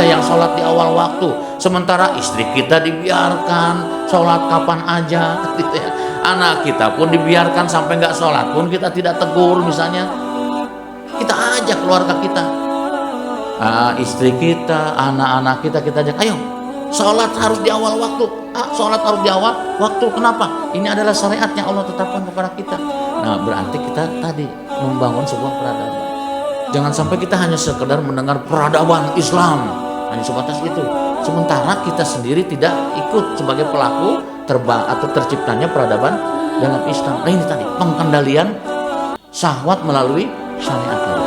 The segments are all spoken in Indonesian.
aja yang sholat di awal waktu, sementara istri kita dibiarkan sholat kapan aja gitu ya. Anak kita pun dibiarkan sampai nggak sholat pun kita tidak tegur misalnya. Kita ajak keluarga kita, istri kita, anak-anak kita ajak, ayo sholat harus di awal waktu. Sholat harus di awal waktu. Kenapa? Ini adalah syariat yang Allah tetapkan kepada kita. Nah, berarti kita tadi membangun sebuah peradaban. Jangan sampai kita hanya sekedar mendengar peradaban Islam, hanya sebatas itu. Sementara kita sendiri tidak ikut sebagai pelaku atau terciptanya peradaban dalam Islam. Nah, ini tadi pengendalian syahwat melalui syariat tadi.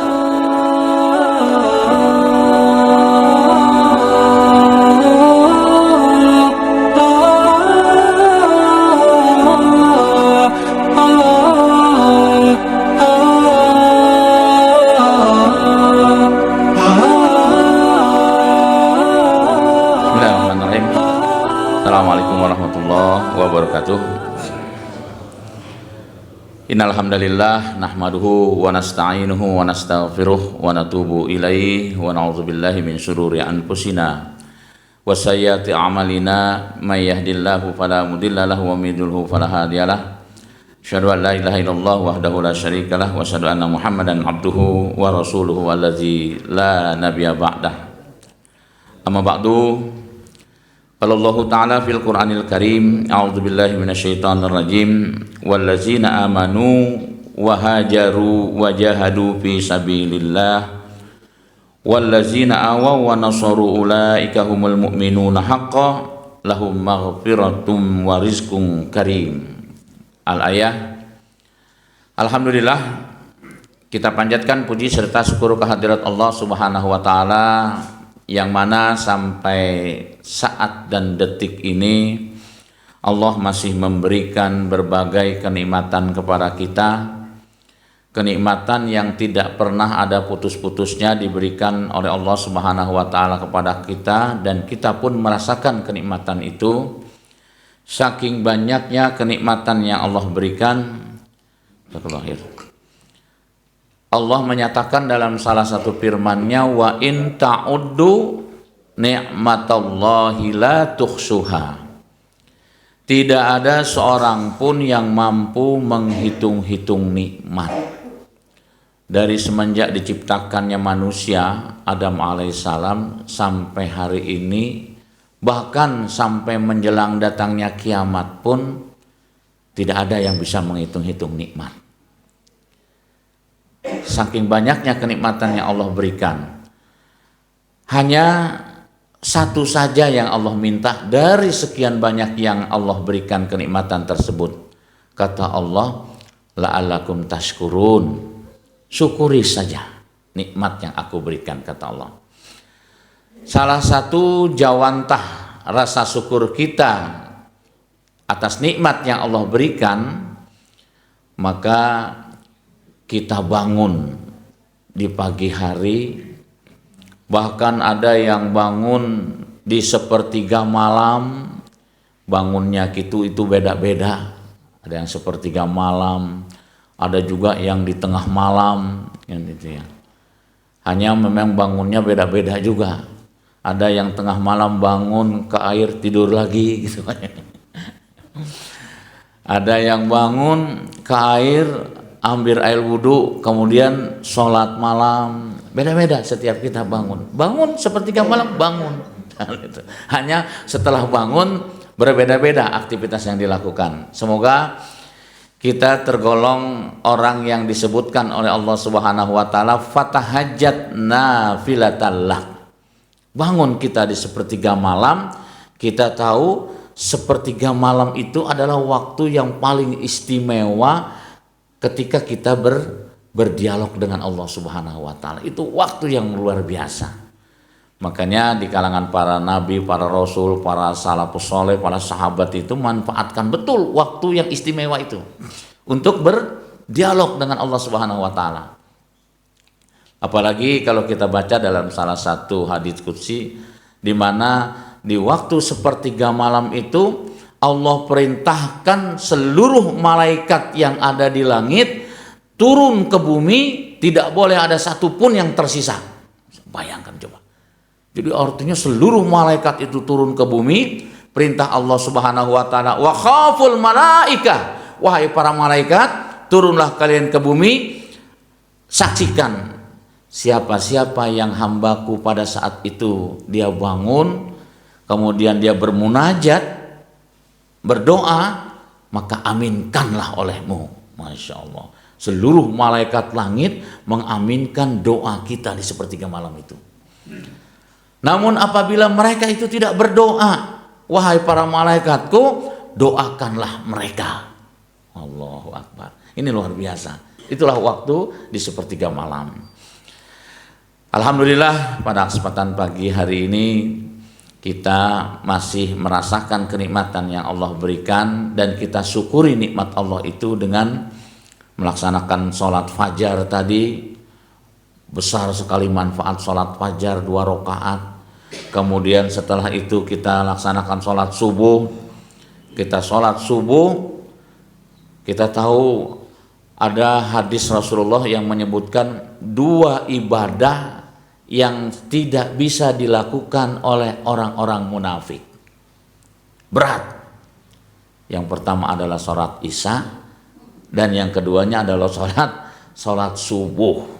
Assalamualaikum warahmatullahi wabarakatuh. Innal hamdalillah nahmaduhu wa nasta'inuhu wa nastaghfiruh wa natubu ilaihi wa na'udzubillahi min syururi anfusina wa sayyiati a'malina may yahdihillahu fala mudilla lahu wa may yudlilhu fala hadiyalah. Asyhadu an la ilaha illallah wahdahu la syarikalah wa asyhadu anna Muhammadan abduhu wa rasuluhu allazi la nabiyya ba'dah. Amma ba'du. Allah Ta'ala fil Qur'anil Karim, a'udzubillahi minasyaitonir rajim, wallazina amanu wa hajaru wa jahadu fi sabilillah wallazina awaw wa nasaru ulaika humul mu'minuna haqqan lahum maghfiratum wa rizqun karim. Al-ayah. Alhamdulillah, kita panjatkan puji serta syukur kehadirat Allah Subhanahu wa taala yang mana sampai saat dan detik ini Allah masih memberikan berbagai kenikmatan kepada kita, kenikmatan yang tidak pernah ada putus-putusnya diberikan oleh Allah Subhanahu wa taala kepada kita, dan kita pun merasakan kenikmatan itu. Saking banyaknya kenikmatan yang Allah berikan, Allah menyatakan dalam salah satu firman-Nya, wa in ta'uddu ni'matallahi la tuhsuha. Tidak ada seorang pun yang mampu menghitung-hitung nikmat. Dari semenjak diciptakannya manusia Adam alaihissalam sampai hari ini, bahkan sampai menjelang datangnya kiamat pun tidak ada yang bisa menghitung-hitung nikmat. Saking banyaknya kenikmatan yang Allah berikan, hanya satu saja yang Allah minta dari sekian banyak yang Allah berikan kenikmatan tersebut. Kata Allah, la'allakum tashkurun, syukuri saja nikmat yang aku berikan, kata Allah. Salah satu jawantah rasa syukur kita atas nikmat yang Allah berikan, maka kita bangun di pagi hari, bahkan ada yang bangun di sepertiga malam, bangunnya itu beda-beda. Ada yang sepertiga malam, ada juga yang di tengah malam, gitu ya. Hanya memang bangunnya beda-beda juga. Ada yang tengah malam bangun ke air tidur lagi, gitu. Ada yang bangun ke air, ambil air wudhu, kemudian sholat malam. Beda-beda setiap kita bangun. Bangun sepertiga malam, bangun. Hanya setelah bangun berbeda-beda aktivitas yang dilakukan. Semoga kita tergolong orang yang disebutkan oleh Allah Subhanahu wa taala fatahajjat nafilatallah. Bangun kita di sepertiga malam, kita tahu sepertiga malam itu adalah waktu yang paling istimewa ketika kita berdialog dengan Allah Subhanahu wa taala. Itu waktu yang luar biasa. Makanya di kalangan para nabi, para rasul, para salafus saleh, para sahabat itu manfaatkan betul waktu yang istimewa itu untuk berdialog dengan Allah Subhanahu wa taala. Apalagi kalau kita baca dalam salah satu hadits qudsi, di mana di waktu sepertiga malam itu Allah perintahkan seluruh malaikat yang ada di langit turun ke bumi, tidak boleh ada satupun yang tersisa. Bayangkan coba. Jadi artinya seluruh malaikat itu turun ke bumi. Perintah Allah Subhanahu wa taala, wa khaful malaikah, wahai para malaikat, turunlah kalian ke bumi, saksikan siapa-siapa yang hambaku pada saat itu dia bangun, kemudian dia bermunajat, berdoa, maka aminkanlah olehmu. Masya Allah, seluruh malaikat langit mengaminkan doa kita di sepertiga malam itu. Namun apabila mereka itu tidak berdoa, wahai para malaikatku, doakanlah mereka. Allahu Akbar. Ini luar biasa. Itulah waktu di sepertiga malam. Alhamdulillah pada kesempatan pagi hari ini kita masih merasakan kenikmatan yang Allah berikan, dan kita syukuri nikmat Allah itu dengan melaksanakan sholat fajar tadi. Besar sekali manfaat sholat fajar 2 rakaat. Kemudian setelah itu kita laksanakan sholat subuh. Kita sholat subuh, kita tahu ada hadis Rasulullah yang menyebutkan 2 ibadah yang tidak bisa dilakukan oleh orang-orang munafik. Berat. Yang pertama adalah sholat isya, dan yang keduanya adalah sholat subuh.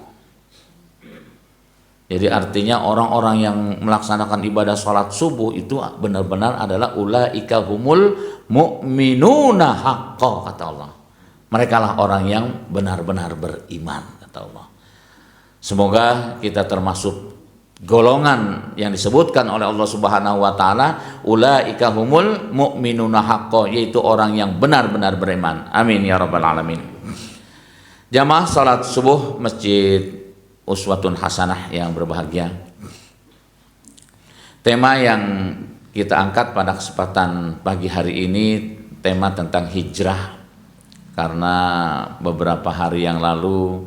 Jadi artinya orang-orang yang melaksanakan ibadah sholat subuh itu benar-benar adalah ulaika humul mu'minuna haqqo, kata Allah. Mereka lah orang yang benar-benar beriman, kata Allah. Semoga kita termasuk golongan yang disebutkan oleh Allah Subhanahu wa taala, ulaika humul mu'minuna haqqo, yaitu orang yang benar-benar beriman. Amin ya rabbal alamin. Jamaah salat subuh Masjid Uswatun Hasanah yang berbahagia. Tema yang kita angkat pada kesempatan pagi hari ini tema tentang hijrah. Karena beberapa hari yang lalu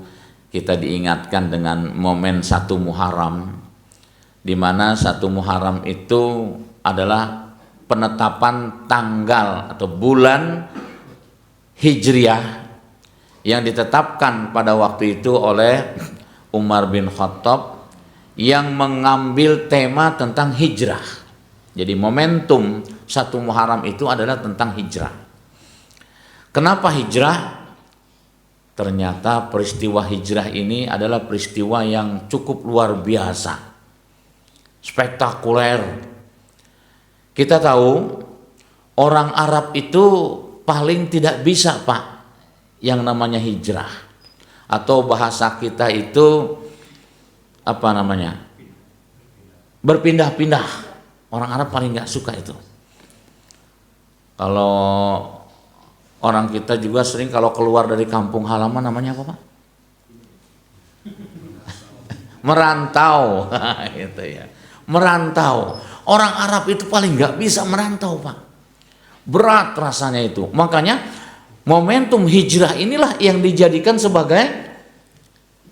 kita diingatkan dengan momen 1 Muharram, di mana 1 Muharram itu adalah penetapan tanggal atau bulan Hijriah yang ditetapkan pada waktu itu oleh Umar bin Khattab, yang mengambil tema tentang hijrah. Jadi momentum 1 Muharram itu adalah tentang hijrah. Kenapa hijrah? Ternyata peristiwa hijrah ini adalah peristiwa yang cukup luar biasa, spektakuler. Kita tahu orang Arab itu paling tidak bisa, Pak, yang namanya hijrah. Atau bahasa kita itu apa namanya? Berpindah-pindah. Orang Arab paling nggak suka itu. Kalau orang kita juga sering kalau keluar dari kampung halaman namanya apa, Pak? Merantau. Gitu ya. Merantau. Orang Arab itu paling nggak bisa merantau, Pak. Berat rasanya itu. Makanya momentum hijrah inilah yang dijadikan sebagai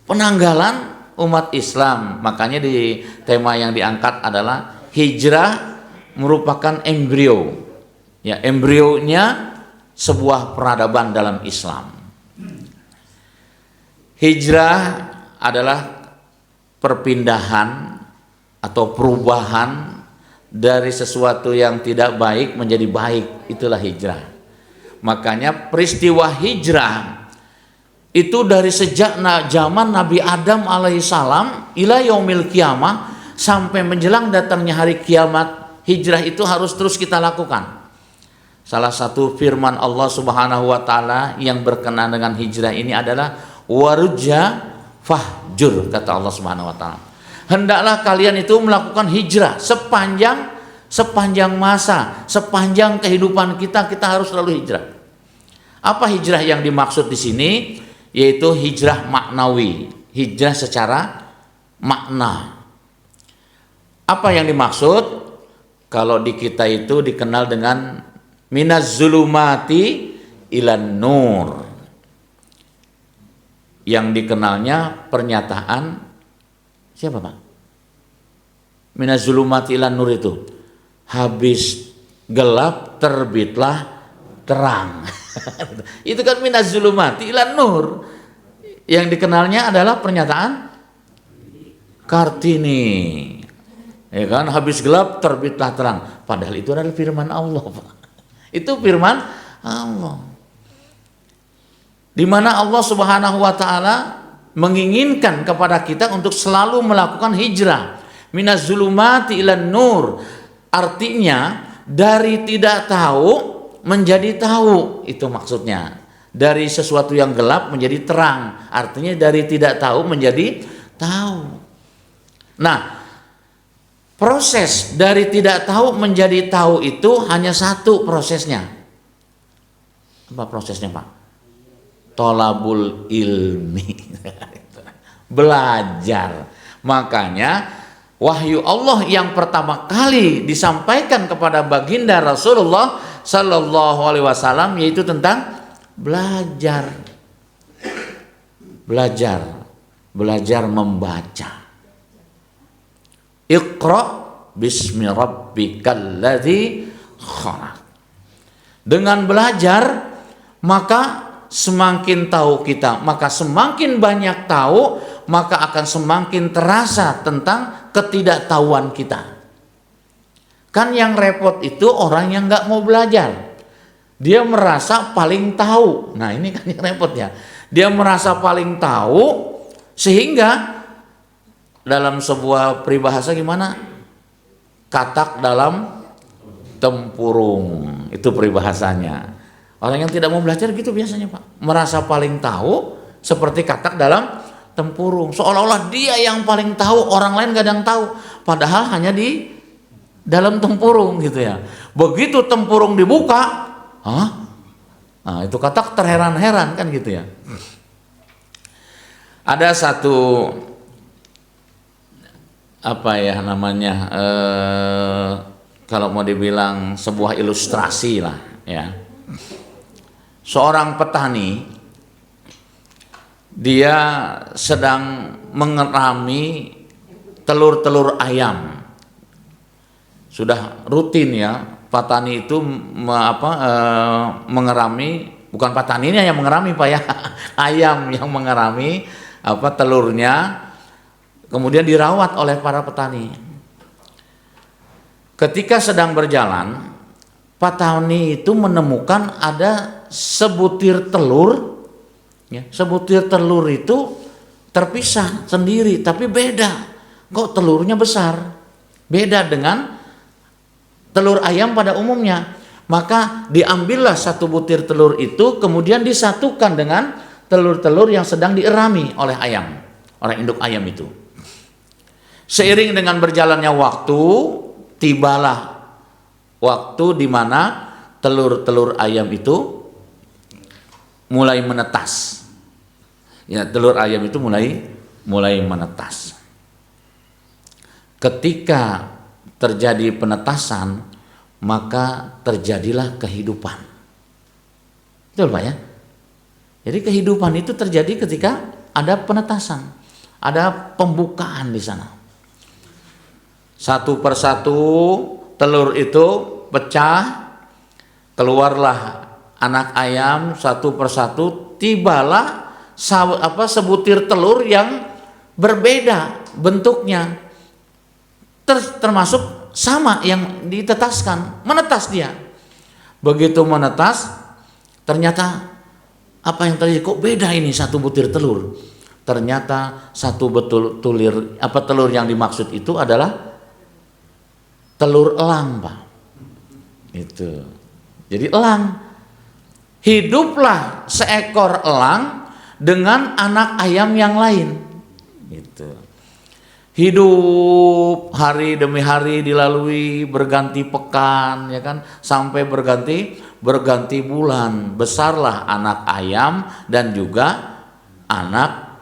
penanggalan umat Islam. Makanya di tema yang diangkat adalah hijrah merupakan embrio. Ya, embrionya sebuah peradaban dalam Islam. Hijrah adalah perpindahan atau perubahan dari sesuatu yang tidak baik menjadi baik. Itulah hijrah. Makanya peristiwa hijrah itu dari sejak zaman Nabi Adam alaihissalam ila yaumil kiamah, sampai menjelang datangnya hari kiamat, hijrah itu harus terus kita lakukan. Salah satu firman Allah Subhanahu wa taala yang berkenaan dengan hijrah ini adalah warujja fahjur, kata Allah Subhanahu wa taala. Hendaklah kalian itu melakukan hijrah sepanjang masa, sepanjang kehidupan kita harus selalu hijrah. Apa hijrah yang dimaksud di sini? Yaitu hijrah maknawi, hijrah secara makna. Apa yang dimaksud? Kalau di kita itu dikenal dengan minaz zulumati ilan nur. Yang dikenalnya pernyataan siapa, Pak? Minaz zulumati ilan nur itu habis gelap terbitlah terang. Itu kan minaz zulumati ilan nur. Yang dikenalnya adalah pernyataan Kartini. Ya kan, habis gelap terbitlah terang. Padahal itu adalah firman Allah, Pak. Itu firman Allah. Di mana Allah Subhanahu wa taala menginginkan kepada kita untuk selalu melakukan hijrah minaz zulumati ilan nur. Artinya dari tidak tahu menjadi tahu, itu maksudnya. Dari sesuatu yang gelap menjadi terang. Artinya dari tidak tahu menjadi tahu. Nah, proses dari tidak tahu menjadi tahu itu hanya satu prosesnya. Apa prosesnya, Pak? Tolabul ilmi. Belajar. Makanya wahyu Allah yang pertama kali disampaikan kepada baginda Rasulullah Sallallahu Alaihi Wasallam yaitu tentang belajar. Belajar membaca. Iqra bismi rabbikal ladzi khalaq. Dengan belajar maka semakin tahu kita, maka semakin banyak tahu, maka akan semakin terasa tentang ketidaktahuan kita. Kan yang repot itu orang yang nggak mau belajar. Dia merasa paling tahu. Nah, ini kan yang repot ya. Dia merasa paling tahu sehingga dalam sebuah peribahasa gimana? Katak dalam tempurung. Itu peribahasanya. Orang yang tidak mau belajar gitu biasanya, Pak. Merasa paling tahu seperti katak dalam tempurung. Seolah-olah dia yang paling tahu, orang lain gak ada yang tahu. Padahal hanya di dalam tempurung gitu ya. Begitu tempurung dibuka, nah itu katak terheran-heran kan gitu ya. Ada satu apa ya namanya, kalau mau dibilang sebuah ilustrasi lah ya. Seorang petani, dia sedang mengerami telur-telur ayam. Sudah rutin ya, petani itu mengerami, bukan petaninya yang mengerami, Pak ya, ayam yang mengerami telurnya. Kemudian dirawat oleh para petani. Ketika sedang berjalan, petani itu menemukan ada sebutir telur, ya, sebutir telur itu terpisah sendiri, tapi beda. Kok telurnya besar? Beda dengan telur ayam pada umumnya. Maka diambillah satu butir telur itu, kemudian disatukan dengan telur-telur yang sedang dierami oleh ayam, oleh induk ayam itu. Seiring dengan berjalannya waktu, tibalah waktu di mana telur-telur ayam itu mulai menetas. Ya, telur ayam itu mulai menetas. Ketika terjadi penetasan, maka terjadilah kehidupan. Betul, Pak ya? Jadi kehidupan itu terjadi ketika ada penetasan, ada pembukaan di sana. Satu persatu telur itu pecah, keluarlah anak ayam satu persatu, tibalah sebutir telur yang berbeda bentuknya, termasuk sama yang ditetaskan, menetas dia. Begitu menetas, ternyata apa yang terjadi, kok beda ini satu butir telur. Ternyata satu telur yang dimaksud itu adalah telur elang, Pak. Itu. Jadi elang. Hiduplah seekor elang dengan anak ayam yang lain. Gitu. Hidup hari demi hari dilalui, berganti pekan, ya kan, sampai berganti bulan. Besarlah anak ayam dan juga anak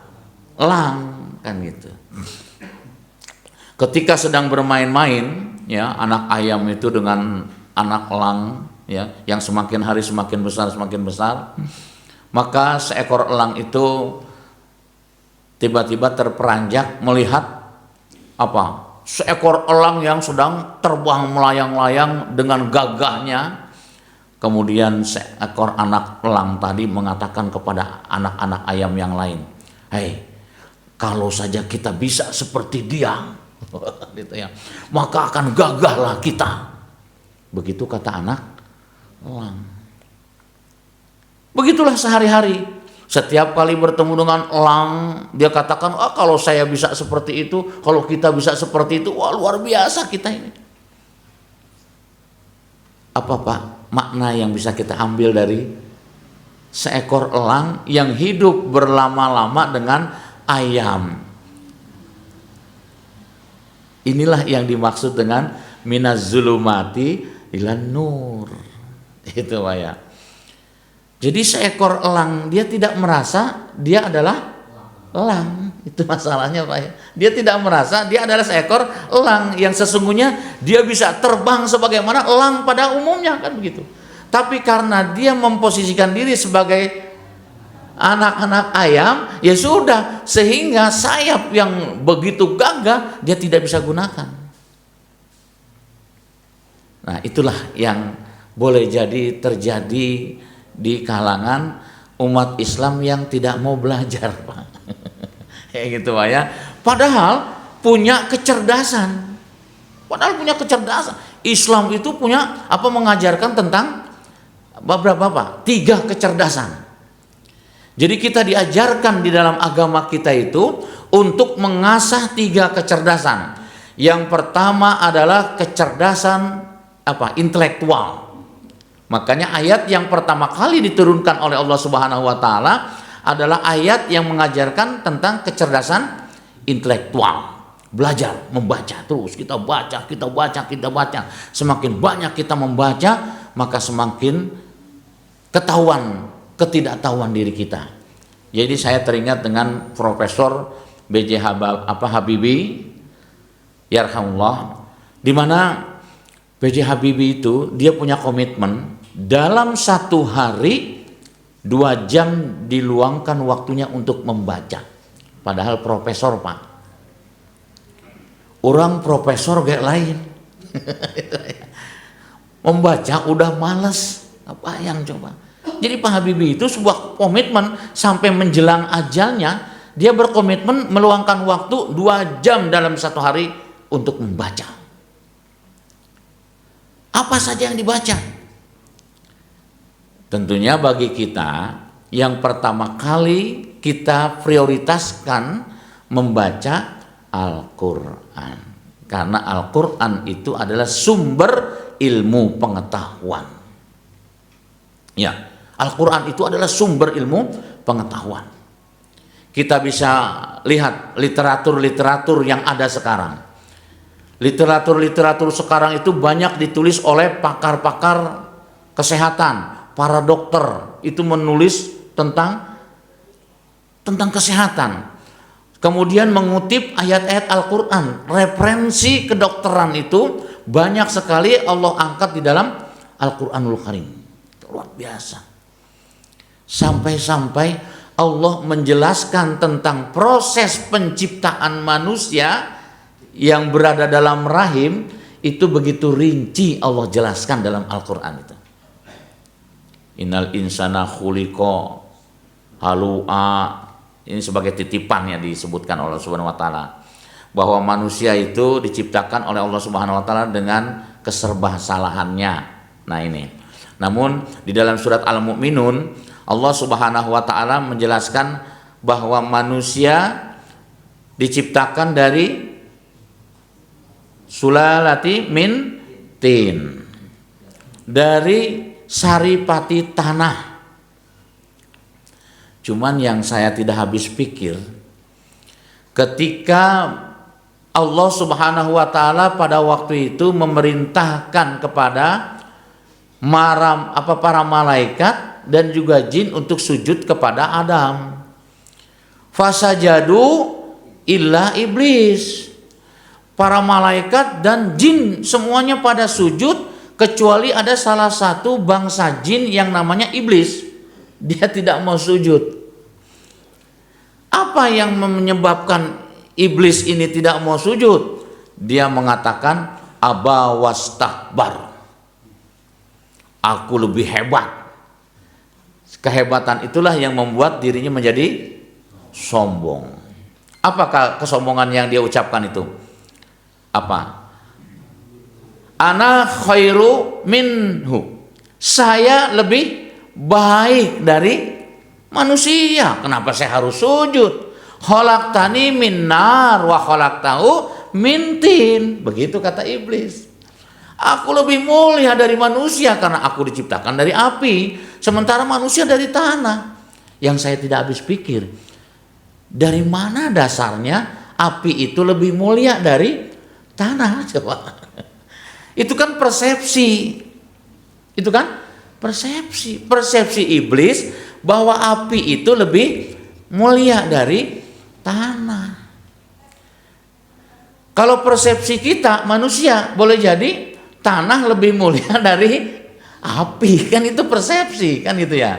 elang, kan gitu. Ketika sedang bermain-main, ya, anak ayam itu dengan anak elang, ya, yang semakin hari semakin besar, maka seekor elang itu tiba-tiba terperanjak melihat seekor elang yang sedang terbang melayang-layang dengan gagahnya. Kemudian seekor anak elang tadi mengatakan kepada anak-anak ayam yang lain, "Hei, kalau saja kita bisa seperti dia." Gitu ya. Maka akan gagahlah kita. Begitu kata anak elang. Begitulah sehari-hari. Setiap kali bertemu dengan elang, dia katakan, kalau saya bisa seperti itu, kalau kita bisa seperti itu, wah luar biasa kita ini. Apa Pak makna yang bisa kita ambil dari seekor elang yang hidup berlama-lama dengan ayam? Inilah yang dimaksud dengan minaz zulumati ilan nur. Itu Pak ya. Jadi seekor elang dia tidak merasa dia adalah elang. Itu masalahnya Pak ya. Dia tidak merasa dia adalah seekor elang yang sesungguhnya dia bisa terbang sebagaimana elang pada umumnya, kan begitu. Tapi karena dia memposisikan diri sebagai anak-anak ayam, ya sudah, sehingga sayap yang begitu gagah dia tidak bisa gunakan. Nah, itulah yang boleh jadi terjadi di kalangan umat Islam yang tidak mau belajar, Pak. Kayak gitu Pak ya. Padahal punya kecerdasan. Islam itu punya mengajarkan tentang berapa Pak? 3 kecerdasan. Jadi kita diajarkan di dalam agama kita itu untuk mengasah 3 kecerdasan. Yang pertama adalah kecerdasan intelektual. Makanya ayat yang pertama kali diturunkan oleh Allah Subhanahu wa taala adalah ayat yang mengajarkan tentang kecerdasan intelektual. Belajar, membaca terus, kita baca. Semakin banyak kita membaca, maka semakin ketahuan ketidaktahuan diri kita. Jadi saya teringat dengan Profesor B.J. Habibie yarhamullah, di mana B.J. Habibie itu dia punya komitmen dalam 1 hari 2 jam diluangkan waktunya untuk membaca. Padahal profesor Pak, orang profesor kayak lain. Membaca udah males, apa yang coba. Jadi Pak Habibie itu sebuah komitmen sampai menjelang ajalnya, dia berkomitmen meluangkan waktu 2 jam dalam 1 hari untuk membaca. Apa saja yang dibaca? Tentunya bagi kita yang pertama kali kita prioritaskan membaca Al-Quran, karena Al-Quran itu adalah sumber ilmu pengetahuan. Ya, Al-Quran itu adalah sumber ilmu pengetahuan. Kita bisa lihat literatur yang ada sekarang. Literatur sekarang itu banyak ditulis oleh pakar-pakar kesehatan, para dokter itu menulis tentang kesehatan. Kemudian mengutip ayat-ayat Al-Quran, referensi kedokteran itu banyak sekali Allah angkat di dalam Al-Quranul Karim. Luar biasa. Sampai-sampai Allah menjelaskan tentang proses penciptaan manusia yang berada dalam rahim itu begitu rinci Allah jelaskan dalam Al-Quran itu. Innal insana khuliqa halu'a. Ini sebagai titipan yang disebutkan oleh Allah Subhanahu wa taala, bahwa manusia itu diciptakan oleh Allah Subhanahu wa taala dengan keserba-salahannya. Nah ini. Namun di dalam surat Al-Mu'minun Allah Subhanahu wa taala menjelaskan bahwa manusia diciptakan dari sulalati min tin, dari saripati tanah. Cuman yang saya tidak habis pikir, ketika Allah Subhanahu wa taala pada waktu itu memerintahkan kepada para malaikat dan juga jin untuk sujud kepada Adam. Fasajadu illa iblis. Para malaikat dan jin semuanya pada sujud kecuali ada salah satu bangsa jin yang namanya iblis. Dia tidak mau sujud. Apa yang menyebabkan iblis ini tidak mau sujud? Dia mengatakan aba wastakbar. Aku lebih hebat. Kehebatan itulah yang membuat dirinya menjadi sombong. Apakah kesombongan yang dia ucapkan itu? Apa? Ana khairu minhu. Saya lebih baik dari manusia. Kenapa saya harus sujud? Khalaqtani min nar wa khalaqtahu min tin. Begitu kata iblis. Aku lebih mulia dari manusia karena aku diciptakan dari api, sementara manusia dari tanah. Yang saya tidak habis pikir, dari mana dasarnya api itu lebih mulia dari tanah? Coba. Itu kan persepsi. Itu kan persepsi. Persepsi iblis bahwa api itu lebih mulia dari tanah. Kalau persepsi kita manusia, boleh jadi tanah lebih mulia dari api. Kan itu persepsi, kan gitu ya.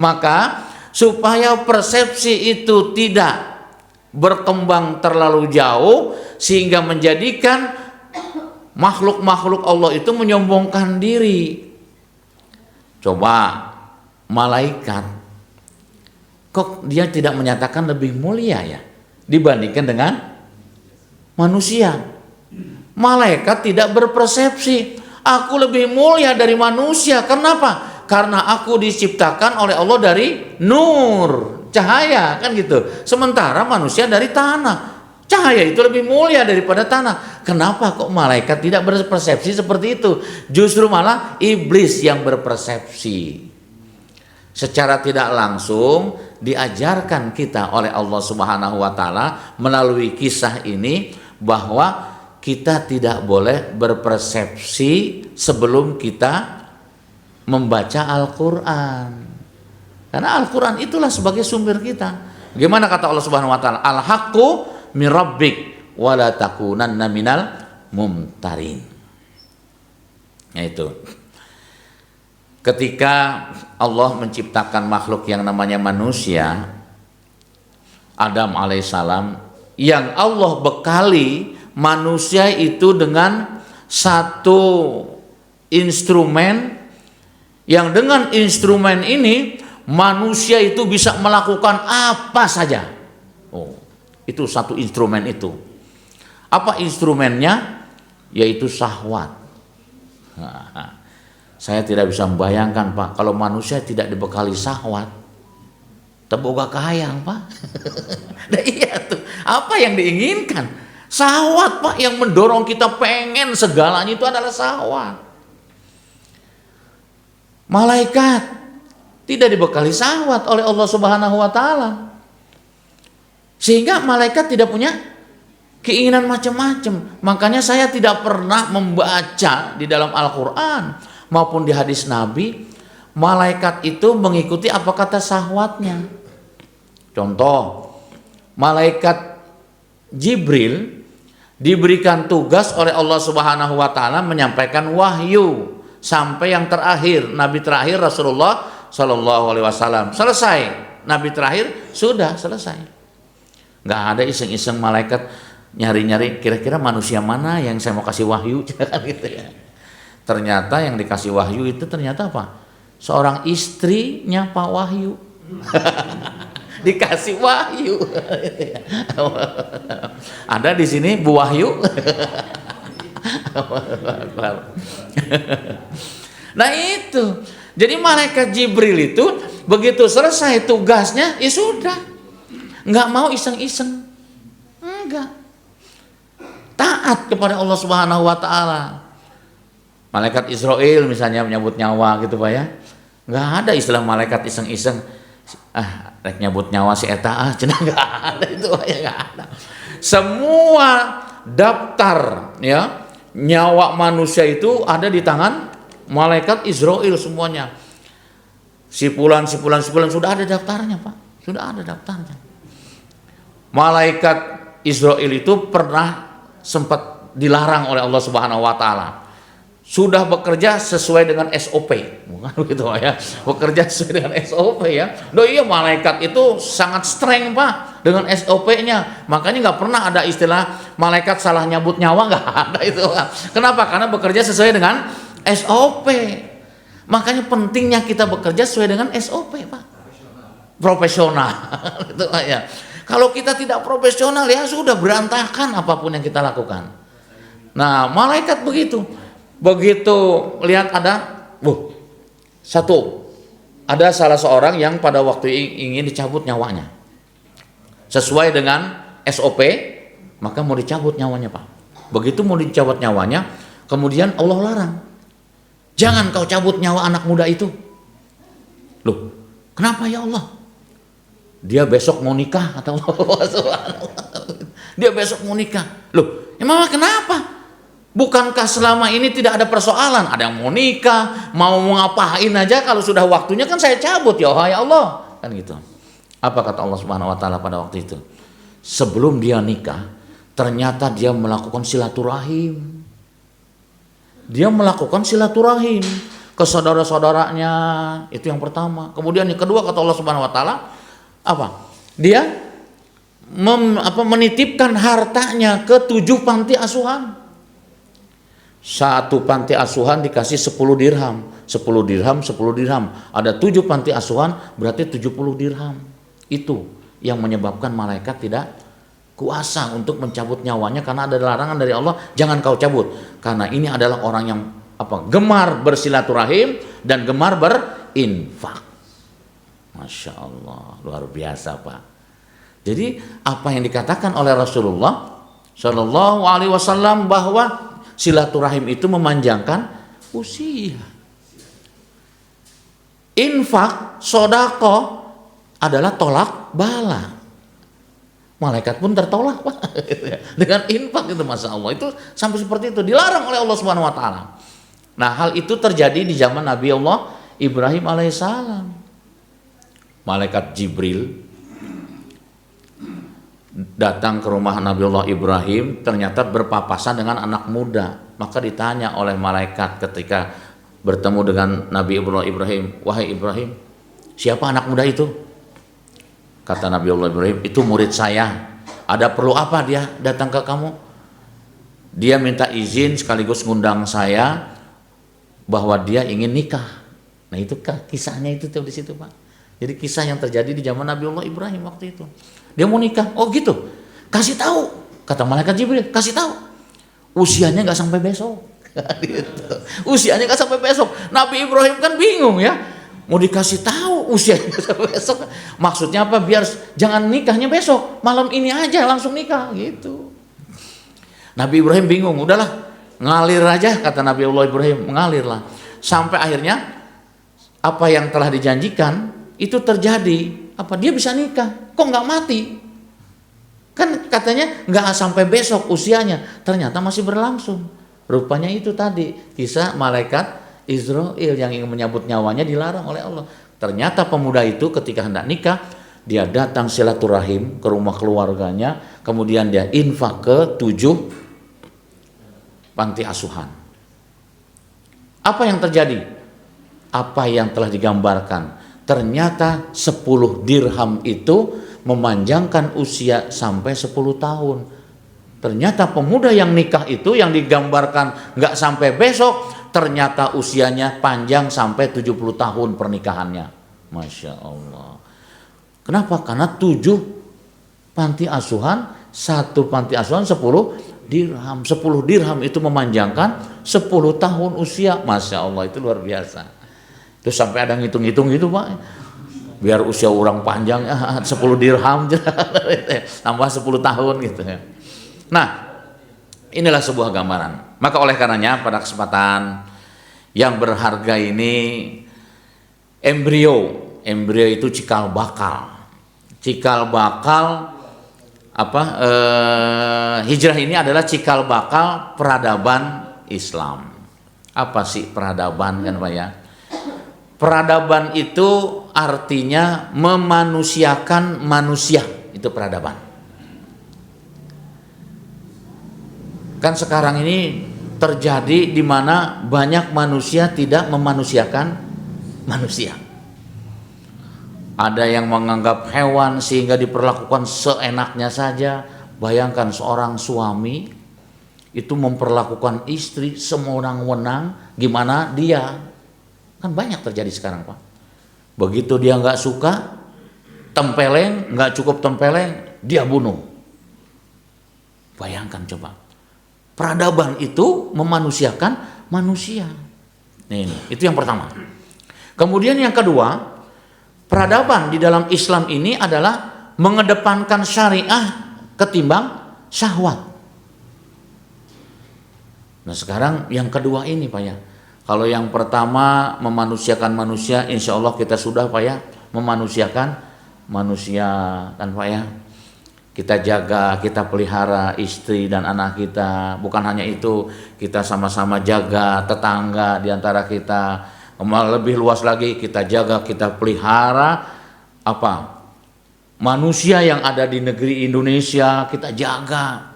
Maka supaya persepsi itu tidak berkembang terlalu jauh sehingga menjadikan makhluk-makhluk Allah itu menyombongkan diri. Coba malaikat, kok dia tidak menyatakan lebih mulia ya dibandingkan dengan manusia? Malaikat tidak berpersepsi aku lebih mulia dari manusia. Kenapa? Karena aku diciptakan oleh Allah dari nur, cahaya, kan gitu. Sementara manusia dari tanah. Cahaya itu lebih mulia daripada tanah. Kenapa kok malaikat tidak berpersepsi seperti itu? Justru malah iblis yang berpersepsi. Secara tidak langsung diajarkan kita oleh Allah Subhanahu wa taala melalui kisah ini bahwa kita tidak boleh berpersepsi sebelum kita membaca Al-Quran. Karena Al-Quran itulah sebagai sumber kita. Gimana kata Allah Subhanahu wa taala? Al-haqqu min rabbik wa la takunanna minal mumtarin. Yaitu ketika Allah menciptakan makhluk yang namanya manusia, Adam alaihissalam, yang Allah bekali manusia itu dengan satu instrumen, yang dengan instrumen ini manusia itu bisa melakukan apa saja. Oh, itu satu instrumen itu. Apa instrumennya? Yaitu syahwat. Saya tidak bisa membayangkan, Pak, kalau manusia tidak dibekali syahwat, teboga kahayang, Pak. Nah, iya tuh. Apa yang diinginkan? Syahwat, Pak, yang mendorong kita pengen segalanya itu adalah syahwat. Malaikat tidak dibekali syahwat oleh Allah Subhanahu wa taala. Sehingga malaikat tidak punya keinginan macam-macam. Makanya saya tidak pernah membaca di dalam Al-Qur'an maupun di hadis Nabi malaikat itu mengikuti apa kata syahwatnya. Contoh, malaikat Jibril diberikan tugas oleh Allah Subhanahu wa taala menyampaikan wahyu sampai yang terakhir, nabi terakhir Rasulullah Shallallahu alaihi wasallam. Selesai, nabi terakhir sudah selesai. Nggak ada iseng-iseng malaikat nyari-nyari kira-kira manusia mana yang saya mau kasih wahyu, kan gitu ya. Ternyata yang dikasih wahyu itu ternyata apa? Seorang istrinya Pak Wahyu. Dikasih wahyu. Ada di sini Bu Wahyu. Nah itu. Jadi malaikat Jibril itu begitu selesai tugasnya, ya sudah. Nggak mau iseng-iseng. Enggak. Taat kepada Allah Subhanahu wa taala. Malaikat Israel misalnya menyambut nyawa gitu Pak ya. Nggak ada istilah malaikat iseng-iseng. Rek nyambut nyawa si eta cenah, nggak ada itu ya, nggak ada. Semua daftar ya nyawa manusia itu ada di tangan malaikat Israel semuanya. Sipulan sudah ada daftarnya Pak, sudah ada daftarnya. Malaikat Israel itu pernah sempat dilarang oleh Allah Subhanahu wa taala. Sudah bekerja sesuai dengan SOP, bukan begitu ya? Bekerja sesuai dengan SOP ya. Loh iya, malaikat itu sangat streng Pak dengan SOP-nya. Makanya nggak pernah ada istilah malaikat salah nyabut nyawa, nggak ada itu Pak. Kenapa? Karena bekerja sesuai dengan SOP. Makanya pentingnya kita bekerja sesuai dengan SOP Pak. Profesional itu ya. Kalau kita tidak profesional ya sudah berantakan apapun yang kita lakukan. Nah, malaikat begitu. Begitu lihat ada, ada salah seorang yang pada waktu ingin dicabut nyawanya. Sesuai dengan SOP, maka mau dicabut nyawanya, Pak. Begitu mau dicabut nyawanya, kemudian Allah larang. Jangan kau cabut nyawa anak muda itu. Loh, kenapa ya Allah? Dia besok mau nikah, kata Allah. Dia besok mau nikah. Loh, emang kenapa? Bukankah selama ini tidak ada persoalan? Ada yang mau nikah, mau ngapain aja, kalau sudah waktunya kan saya cabut, ya Allah. Kan gitu. Apa kata Allah Subhanahu wa taala pada waktu itu? Sebelum dia nikah, ternyata dia melakukan silaturahim. Dia melakukan silaturahim ke saudara-saudaranya, itu yang pertama. Kemudian yang kedua kata Allah Subhanahu wa taala, apa? Dia menitipkan hartanya ke 7 panti asuhan. Satu panti asuhan dikasih 10 dirham, 10 dirham, 10 dirham. Ada 7 panti asuhan, berarti 70 dirham. Itu yang menyebabkan malaikat tidak kuasa untuk mencabut nyawanya, karena ada larangan dari Allah, jangan kau cabut. Karena ini adalah orang yang gemar bersilaturahim dan gemar berinfak. Masya Allah, luar biasa, Pak. Jadi apa yang dikatakan oleh Rasulullah Shallallahu Alaihi Wasallam bahwa silaturahim itu memanjangkan usia. Infak, sodako adalah tolak bala. Malaikat pun tertolak, Pak. Dengan infak itu, Masya Allah. Itu sampai seperti itu, dilarang oleh Allah Subhanahu Wa Taala. Nah, hal itu terjadi di zaman Nabi Allah Ibrahim alaihissalam. Malaikat Jibril datang ke rumah Nabi Allah Ibrahim, ternyata berpapasan dengan anak muda. Maka ditanya oleh malaikat ketika bertemu dengan Nabi Allah Ibrahim, wahai Ibrahim, siapa anak muda itu? Kata Nabi Allah Ibrahim, itu murid saya. Ada perlu apa dia datang ke kamu? Dia minta izin sekaligus ngundang saya bahwa dia ingin nikah. Nah, itu kisahnya itu di situ, Pak. Jadi kisah yang terjadi di zaman Nabi Allah Ibrahim waktu itu. Dia mau nikah. Oh gitu. Kasih tahu. Kata malaikat Jibril, kasih tahu. Usianya nggak sampai besok. Gitu. Usianya nggak sampai besok. Nabi Ibrahim kan bingung ya. Mau dikasih tahu usianya sampai besok. Maksudnya apa? Biar jangan nikahnya besok, malam ini aja langsung nikah gitu. Nabi Ibrahim bingung. Udahlah, ngalir aja, kata Nabi Allah Ibrahim, mengalirlah. Sampai akhirnya apa yang telah dijanjikan itu terjadi. Apa? Dia bisa nikah. Kok nggak mati? Kan katanya nggak sampai besok usianya. Ternyata masih berlangsung. Rupanya itu tadi kisah malaikat Israel yang ingin menyabut nyawanya dilarang oleh Allah. Ternyata pemuda itu ketika hendak nikah, dia datang silaturahim ke rumah keluarganya, kemudian dia infak ke 7 panti asuhan. Apa yang terjadi? Apa yang telah digambarkan? Ternyata 10 dirham itu memanjangkan usia sampai 10 tahun. Ternyata pemuda yang nikah itu yang digambarkan nggak sampai besok, ternyata usianya panjang sampai 70 tahun pernikahannya. Masya Allah. Kenapa? Karena 7 panti asuhan, 1 panti asuhan 10 dirham. 10 dirham itu memanjangkan 10 tahun usia. Masya Allah, itu luar biasa. Terus sampai ada ngitung-ngitung gitu, Pak. Biar usia orang panjang 10 dirham tambah 10 tahun gitu ya. Nah, inilah sebuah gambaran. Maka oleh karenanya pada kesempatan yang berharga ini, embrio itu cikal bakal. Cikal bakal hijrah ini adalah cikal bakal peradaban Islam. Apa sih peradaban kan, Pak ya? Peradaban itu artinya memanusiakan manusia, itu peradaban. Kan sekarang ini terjadi di mana banyak manusia tidak memanusiakan manusia. Ada yang menganggap hewan sehingga diperlakukan seenaknya saja. Bayangkan seorang suami itu memperlakukan istri sewenang-wenang, gimana dia? Kan banyak terjadi sekarang, Pak. Begitu dia nggak suka, tempeleng, nggak cukup tempeleng, dia bunuh. Bayangkan coba. peradaban itu memanusiakan manusia. Ini itu yang pertama. Kemudian yang kedua, peradaban di dalam Islam ini adalah mengedepankan syariah ketimbang syahwat. Nah sekarang yang kedua ini Pak ya. Kalau yang pertama memanusiakan manusia, insya Allah kita sudah Pak ya memanusiakan manusia kan Pak ya. Kita jaga, kita pelihara istri dan anak kita. Bukan hanya itu, kita sama-sama jaga tetangga di antara kita. Lebih luas lagi, kita jaga, kita pelihara manusia yang ada di negeri Indonesia, kita jaga.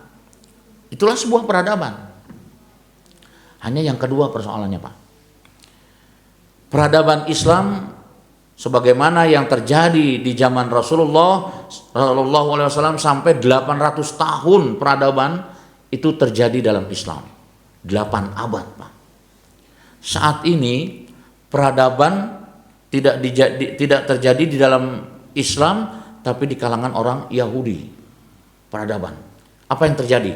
Itulah sebuah peradaban. Hanya yang kedua persoalannya Pak. Peradaban Islam sebagaimana yang terjadi di zaman Rasulullah Shallallahu Alaihi Wasallam sampai 800 tahun peradaban itu terjadi dalam Islam, 8 abad Pak. Saat ini peradaban tidak terjadi di dalam Islam, tapi di kalangan orang Yahudi. Peradaban. Apa yang terjadi?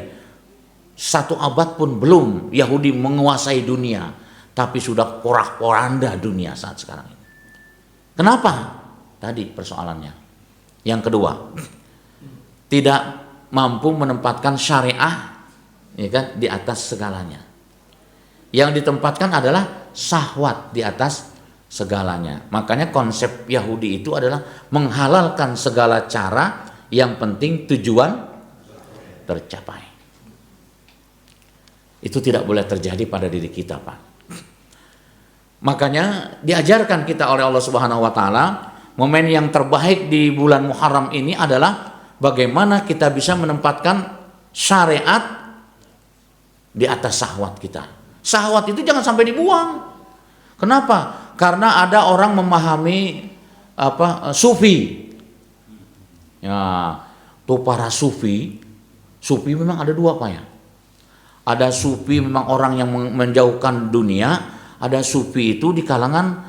1 abad pun belum Yahudi menguasai dunia, tapi sudah porak-poranda dunia saat sekarang ini. Kenapa? Tadi persoalannya. Yang kedua, tidak mampu menempatkan syariah ya kan, di atas segalanya. Yang ditempatkan adalah syahwat di atas segalanya. Makanya konsep Yahudi itu adalah menghalalkan segala cara, yang penting tujuan tercapai. Itu tidak boleh terjadi pada diri kita Pak. Makanya diajarkan kita oleh Allah Subhanahu wa taala, momen yang terbaik di bulan Muharram ini adalah bagaimana kita bisa menempatkan syariat di atas syahwat kita. Syahwat itu jangan sampai dibuang. Kenapa? Karena ada orang memahami sufi. Ya, tuh para sufi memang ada 2 Pak ya. Ada sufi memang orang yang menjauhkan dunia. Ada sufi itu di kalangan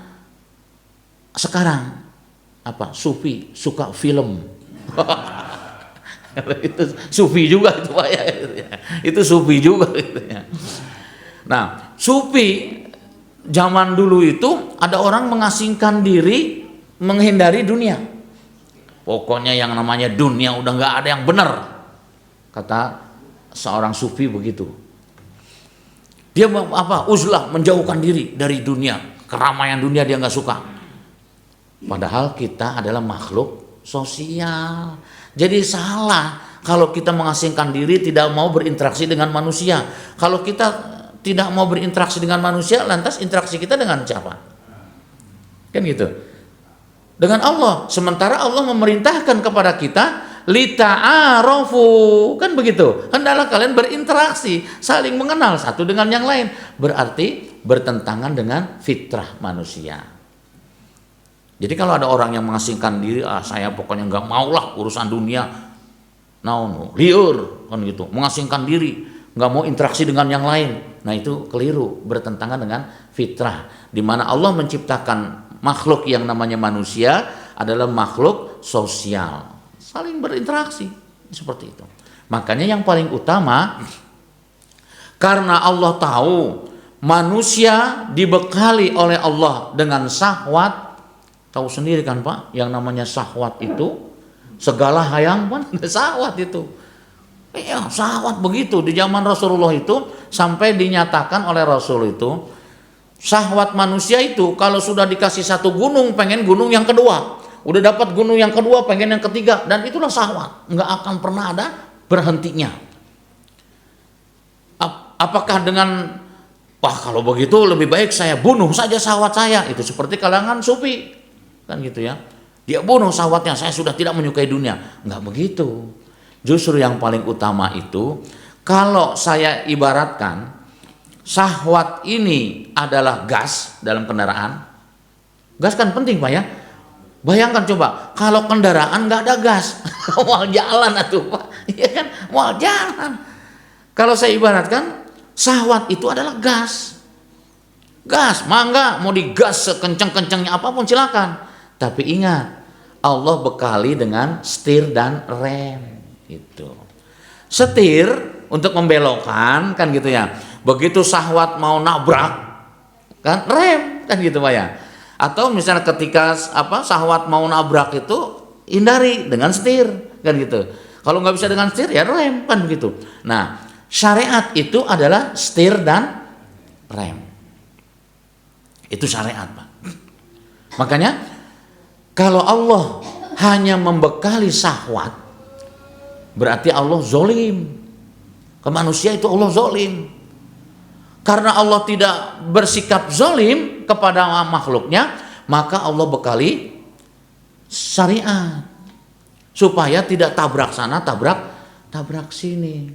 sekarang sufi suka film. Itu sufi juga itu Pak ya. Itu sufi juga gitu ya. Nah, sufi zaman dulu itu ada orang mengasingkan diri, menghindari dunia. Pokoknya yang namanya dunia udah nggak ada yang benar, kata seorang sufi begitu. Dia uzlah, menjauhkan diri dari dunia, keramaian dunia dia nggak suka. Padahal kita adalah makhluk sosial. Jadi salah kalau kita mengasingkan diri, tidak mau berinteraksi dengan manusia. Kalau kita tidak mau berinteraksi dengan manusia, lantas interaksi kita dengan siapa? Kan gitu. Dengan Allah. Sementara Allah memerintahkan kepada kita lita'arofu, kan begitu. Hendaklah kalian berinteraksi, saling mengenal satu dengan yang lain. Berarti bertentangan dengan fitrah manusia. Jadi kalau ada orang yang mengasingkan diri, saya pokoknya nggak maulah urusan dunia, liur, kan gitu, mengasingkan diri, nggak mau interaksi dengan yang lain. Nah itu keliru, bertentangan dengan fitrah. Di mana Allah menciptakan makhluk yang namanya manusia adalah makhluk sosial, saling berinteraksi seperti itu. Makanya yang paling utama, karena Allah tahu manusia dibekali oleh Allah dengan syahwat. Tahu sendiri kan Pak, yang namanya syahwat itu segala hayang kan syahwat itu. Iya, syahwat begitu. Di zaman Rasulullah itu sampai dinyatakan oleh Rasul itu, syahwat manusia itu kalau sudah dikasih satu gunung, pengen gunung yang kedua. Udah dapat gunung yang kedua, pengen yang ketiga, dan itulah syahwat. Nggak akan pernah ada berhentinya. Apakah dengan kalau begitu lebih baik saya bunuh saja syahwat saya, itu seperti kalangan sufi. Kan gitu ya. Dia bunuh syahwatnya, saya sudah tidak menyukai dunia. Nggak begitu. Justru yang paling utama itu, kalau saya ibaratkan syahwat ini adalah gas dalam kendaraan. Gas kan penting Pak ya. Bayangkan coba, kalau kendaraan nggak ada gas, mau jalan atuh Pak. Iya kan, mau jalan. Kalau saya ibaratkan, syahwat itu adalah gas. Gas, mangga mau digas sekencang-kencangnya apapun silakan. Tapi ingat, Allah bekali dengan setir dan rem. Itu. Setir untuk membelokkan kan gitu ya. Begitu syahwat mau nabrak kan rem kan gitu Pak ya. Atau misalnya ketika syahwat mau nabrak itu hindari dengan setir kan gitu. Kalau nggak bisa dengan setir ya rem kan begitu. Nah, syariat itu adalah setir dan rem. Itu syariat Pak. Makanya kalau Allah hanya membekali syahwat berarti Allah zolim. Ke manusia itu Allah zolim. Karena Allah tidak bersikap zolim kepada makhluknya, maka Allah bekali syariat supaya tidak tabrak sana, tabrak sini.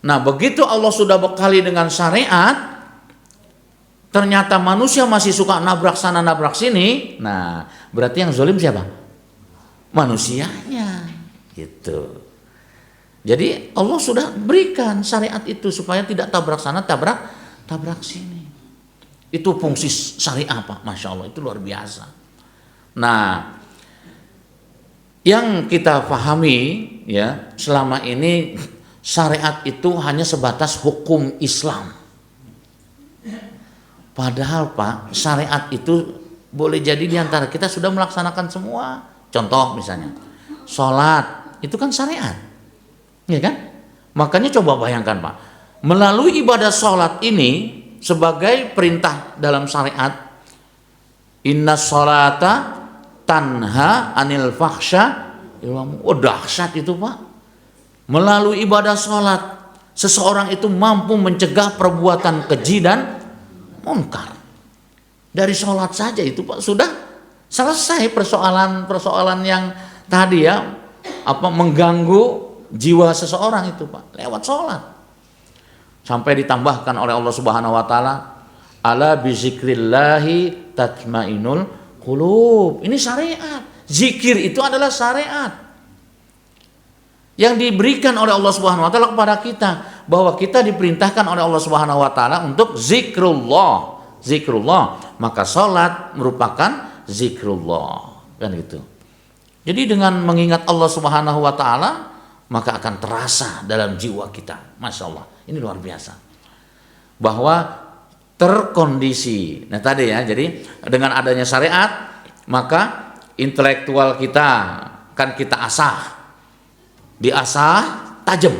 Nah, begitu Allah sudah bekali dengan syariat, ternyata manusia masih suka nabrak sana, nabrak sini. Nah, berarti yang zolim siapa? Manusianya. Gitu. Jadi Allah sudah berikan syariat itu supaya tidak tabrak sana, tabrak sini. Itu fungsi syariah Pak, Masya Allah, itu luar biasa. Nah, yang kita pahami ya selama ini syariat itu hanya sebatas hukum Islam. Padahal Pak, syariat itu boleh jadi diantara kita sudah melaksanakan semua. Contoh misalnya, sholat itu kan syariat, ya kan? Makanya coba bayangkan Pak, melalui ibadah sholat ini sebagai perintah dalam syariat, inna sholata tanha anil fahsya, dahsyat itu Pak. Melalui ibadah sholat, seseorang itu mampu mencegah perbuatan keji dan munkar. Dari sholat saja itu Pak sudah selesai persoalan yang tadi ya mengganggu jiwa seseorang itu Pak lewat sholat. Sampai ditambahkan oleh Allah Subhanahu wa taala, ala bizikrillahi tatmainul qulub. Ini syariat. Zikir itu adalah syariat yang diberikan oleh Allah Subhanahu wa taala kepada kita, bahwa kita diperintahkan oleh Allah Subhanahu wa taala untuk zikrullah. Maka salat merupakan zikrullah, kan gitu. Jadi dengan mengingat Allah Subhanahu wa taala, maka akan terasa dalam jiwa kita. Masya Allah, ini luar biasa. Bahwa terkondisi. Nah tadi ya, jadi dengan adanya syariat, maka intelektual kita kan kita diasah tajam.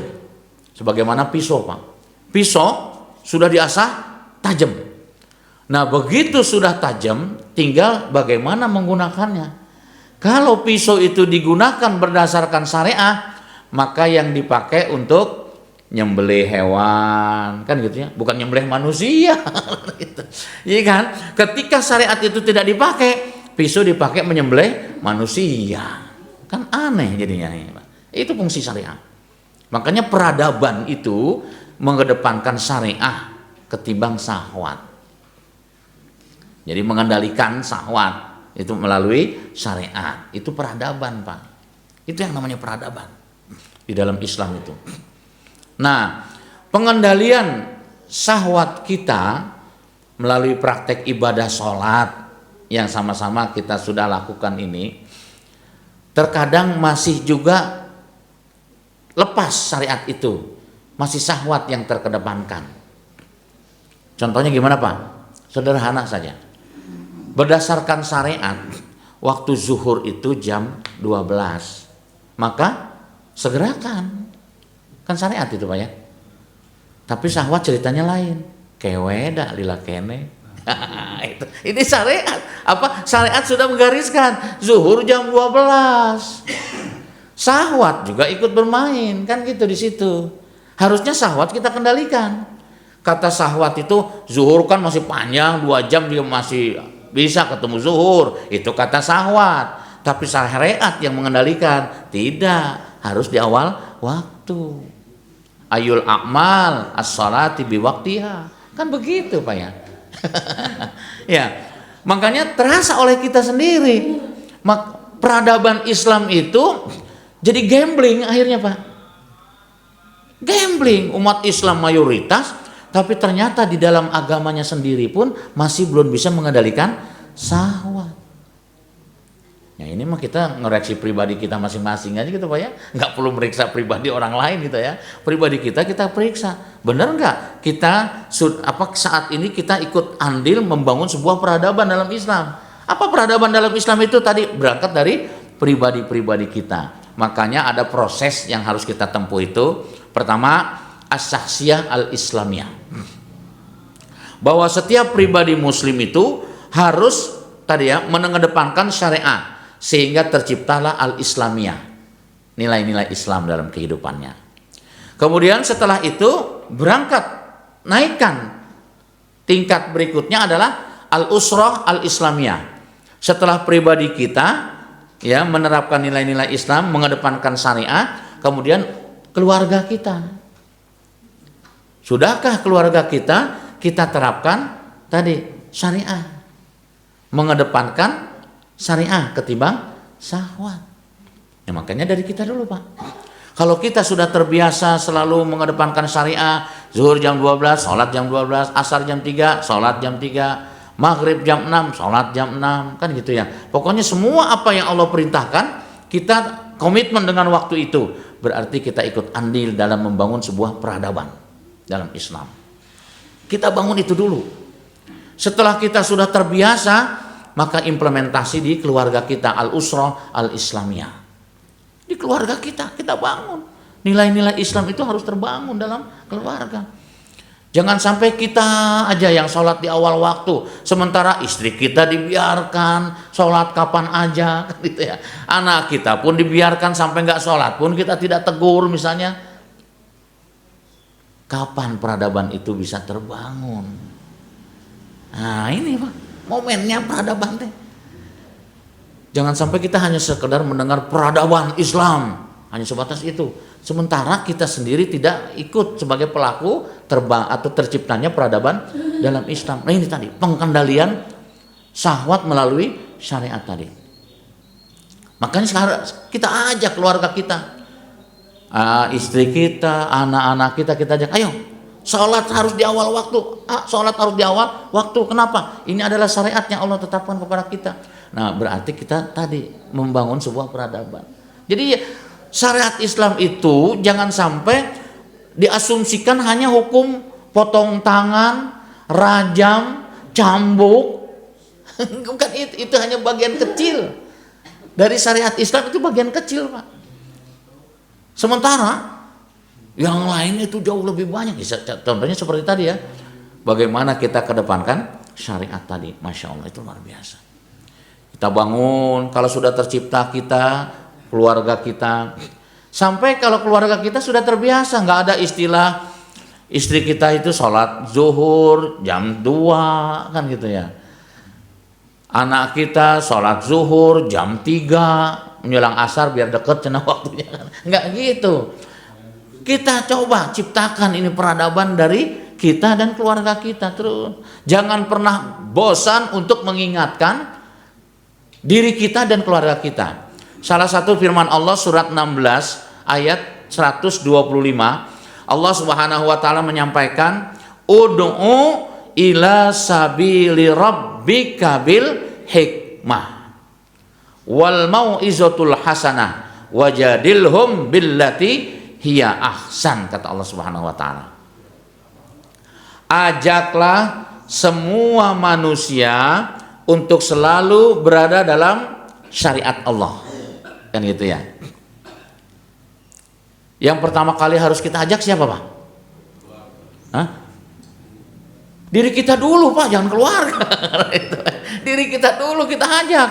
Sebagaimana pisau Pak. Pisau sudah diasah tajam. Nah begitu sudah tajam, tinggal bagaimana menggunakannya. Kalau pisau itu digunakan berdasarkan syariah, maka yang dipakai untuk nyembelih hewan, kan gitu ya, bukan nyembelih manusia. Gitu. Iya kan? Ketika syariat itu tidak dipakai, pisau dipakai menyembelih manusia, kan aneh jadinya. Itu fungsi syariah. Makanya peradaban itu mengedepankan syariah ketimbang syahwat. Jadi mengendalikan syahwat itu melalui syariat. Itu peradaban Pak. Itu yang namanya peradaban di dalam Islam itu. Nah, pengendalian syahwat kita melalui praktek ibadah sholat yang sama-sama kita sudah lakukan ini, terkadang masih juga lepas syariat itu, masih syahwat yang terkedepankan. Contohnya gimana Pak? Sederhana saja. Berdasarkan syariat, waktu zuhur itu jam 12, maka segerakan. Kan syariat itu Pak ya. Tapi syahwat ceritanya lain. Keweda lila kene. Ini syariat. Syariat sudah menggariskan zuhur jam 12. Syahwat juga ikut bermain, kan gitu di situ. Harusnya syahwat kita kendalikan. Kata syahwat itu zuhur kan masih panjang, 2 jam juga masih bisa ketemu zuhur. Itu kata syahwat. Tapi syariat yang mengendalikan, tidak, harus di awal waktu. Ayul a'mal as-salati biwaktiha. Kan begitu Pak ya. Ya, makanya terasa oleh kita sendiri. Peradaban Islam itu jadi gambling akhirnya Pak. Gambling, umat Islam mayoritas, tapi ternyata di dalam agamanya sendiri pun masih belum bisa mengendalikan syahwat. Ya ini mah kita ngereaksi pribadi kita masing-masing aja gitu Pak ya. Nggak perlu meriksa pribadi orang lain gitu ya. Pribadi kita periksa. Benar nggak kita saat ini kita ikut andil membangun sebuah peradaban dalam Islam. Apa peradaban dalam Islam itu tadi berangkat dari pribadi-pribadi kita. Makanya ada proses yang harus kita tempuh itu. Pertama, as-syakhsiyah al-islamiyah. Bahwa setiap pribadi muslim itu harus tadi ya mengedepankan syariat. Sehingga terciptalah al-islamiyah, nilai-nilai Islam dalam kehidupannya. Kemudian setelah itu berangkat, naikkan tingkat berikutnya adalah al-usrah al-islamiyah. Setelah pribadi kita ya menerapkan nilai-nilai Islam, mengedepankan syariat, kemudian keluarga kita. Sudahkah keluarga kita terapkan tadi syariat, mengedepankan syariah ketimbang syahwat. Ya makanya dari kita dulu Pak. Kalau kita sudah terbiasa selalu mengedepankan syariah, zuhur jam 12, sholat jam 12, asar jam 3, sholat jam 3, maghrib jam 6, sholat jam 6, kan gitu ya. Pokoknya semua apa yang Allah perintahkan, kita komitmen dengan waktu itu. Berarti kita ikut andil dalam membangun sebuah peradaban dalam Islam. Kita bangun itu dulu. Setelah kita sudah terbiasa, maka implementasi di keluarga kita, al-usrah al-islamiyah. Di keluarga kita bangun. Nilai-nilai Islam itu harus terbangun dalam keluarga. Jangan sampai kita aja yang sholat di awal waktu, sementara istri kita dibiarkan sholat kapan aja, gitu ya. Anak kita pun dibiarkan sampai nggak sholat pun kita tidak tegur misalnya. Kapan peradaban itu bisa terbangun? Nah ini Pak, momennya peradaban teh. Jangan sampai kita hanya sekedar mendengar peradaban Islam, hanya sebatas itu. Sementara kita sendiri tidak ikut sebagai pelaku atau terciptanya peradaban dalam Islam. Nah ini tadi pengendalian syahwat melalui syariat tadi. Makanya sekarang kita ajak keluarga kita, istri kita, anak-anak kita ajak, ayo sholat harus di awal waktu. Sholat harus di awal waktu. Kenapa? Ini adalah syariat yang Allah tetapkan kepada kita. Nah berarti kita tadi membangun sebuah peradaban. Jadi syariat Islam itu jangan sampai diasumsikan hanya hukum potong tangan, rajam, cambuk. Bukan itu hanya bagian kecil dari syariat Islam, itu bagian kecil Pak. Sementara yang lain itu jauh lebih banyak. Contohnya seperti tadi ya, bagaimana kita kedepankan syariat tadi. Masya Allah, itu luar biasa. Kita bangun, kalau sudah tercipta kita, keluarga kita, sampai kalau keluarga kita sudah terbiasa, nggak ada istilah istri kita itu sholat zuhur jam 2 kan gitu ya. Anak kita sholat zuhur jam 3 menjelang asar biar deket cenah waktunya kan. Nggak gitu. Kita coba ciptakan ini peradaban dari kita dan keluarga kita terus. Jangan pernah bosan untuk mengingatkan diri kita dan keluarga kita. Salah satu firman Allah surat 16 ayat 125, Allah Subhanahu wa taala menyampaikan, ud'u ila sabili rabbika bil hikmah wal mau'izatul hasanah wajadilhum billati hiya ahsan, kata Allah Subhanahu wa taala. Ajaklah semua manusia untuk selalu berada dalam syariat Allah. Kan gitu ya. Yang pertama kali harus kita ajak siapa Pak? Hah? Diri kita dulu Pak, jangan keluarga. Diri kita dulu kita ajak.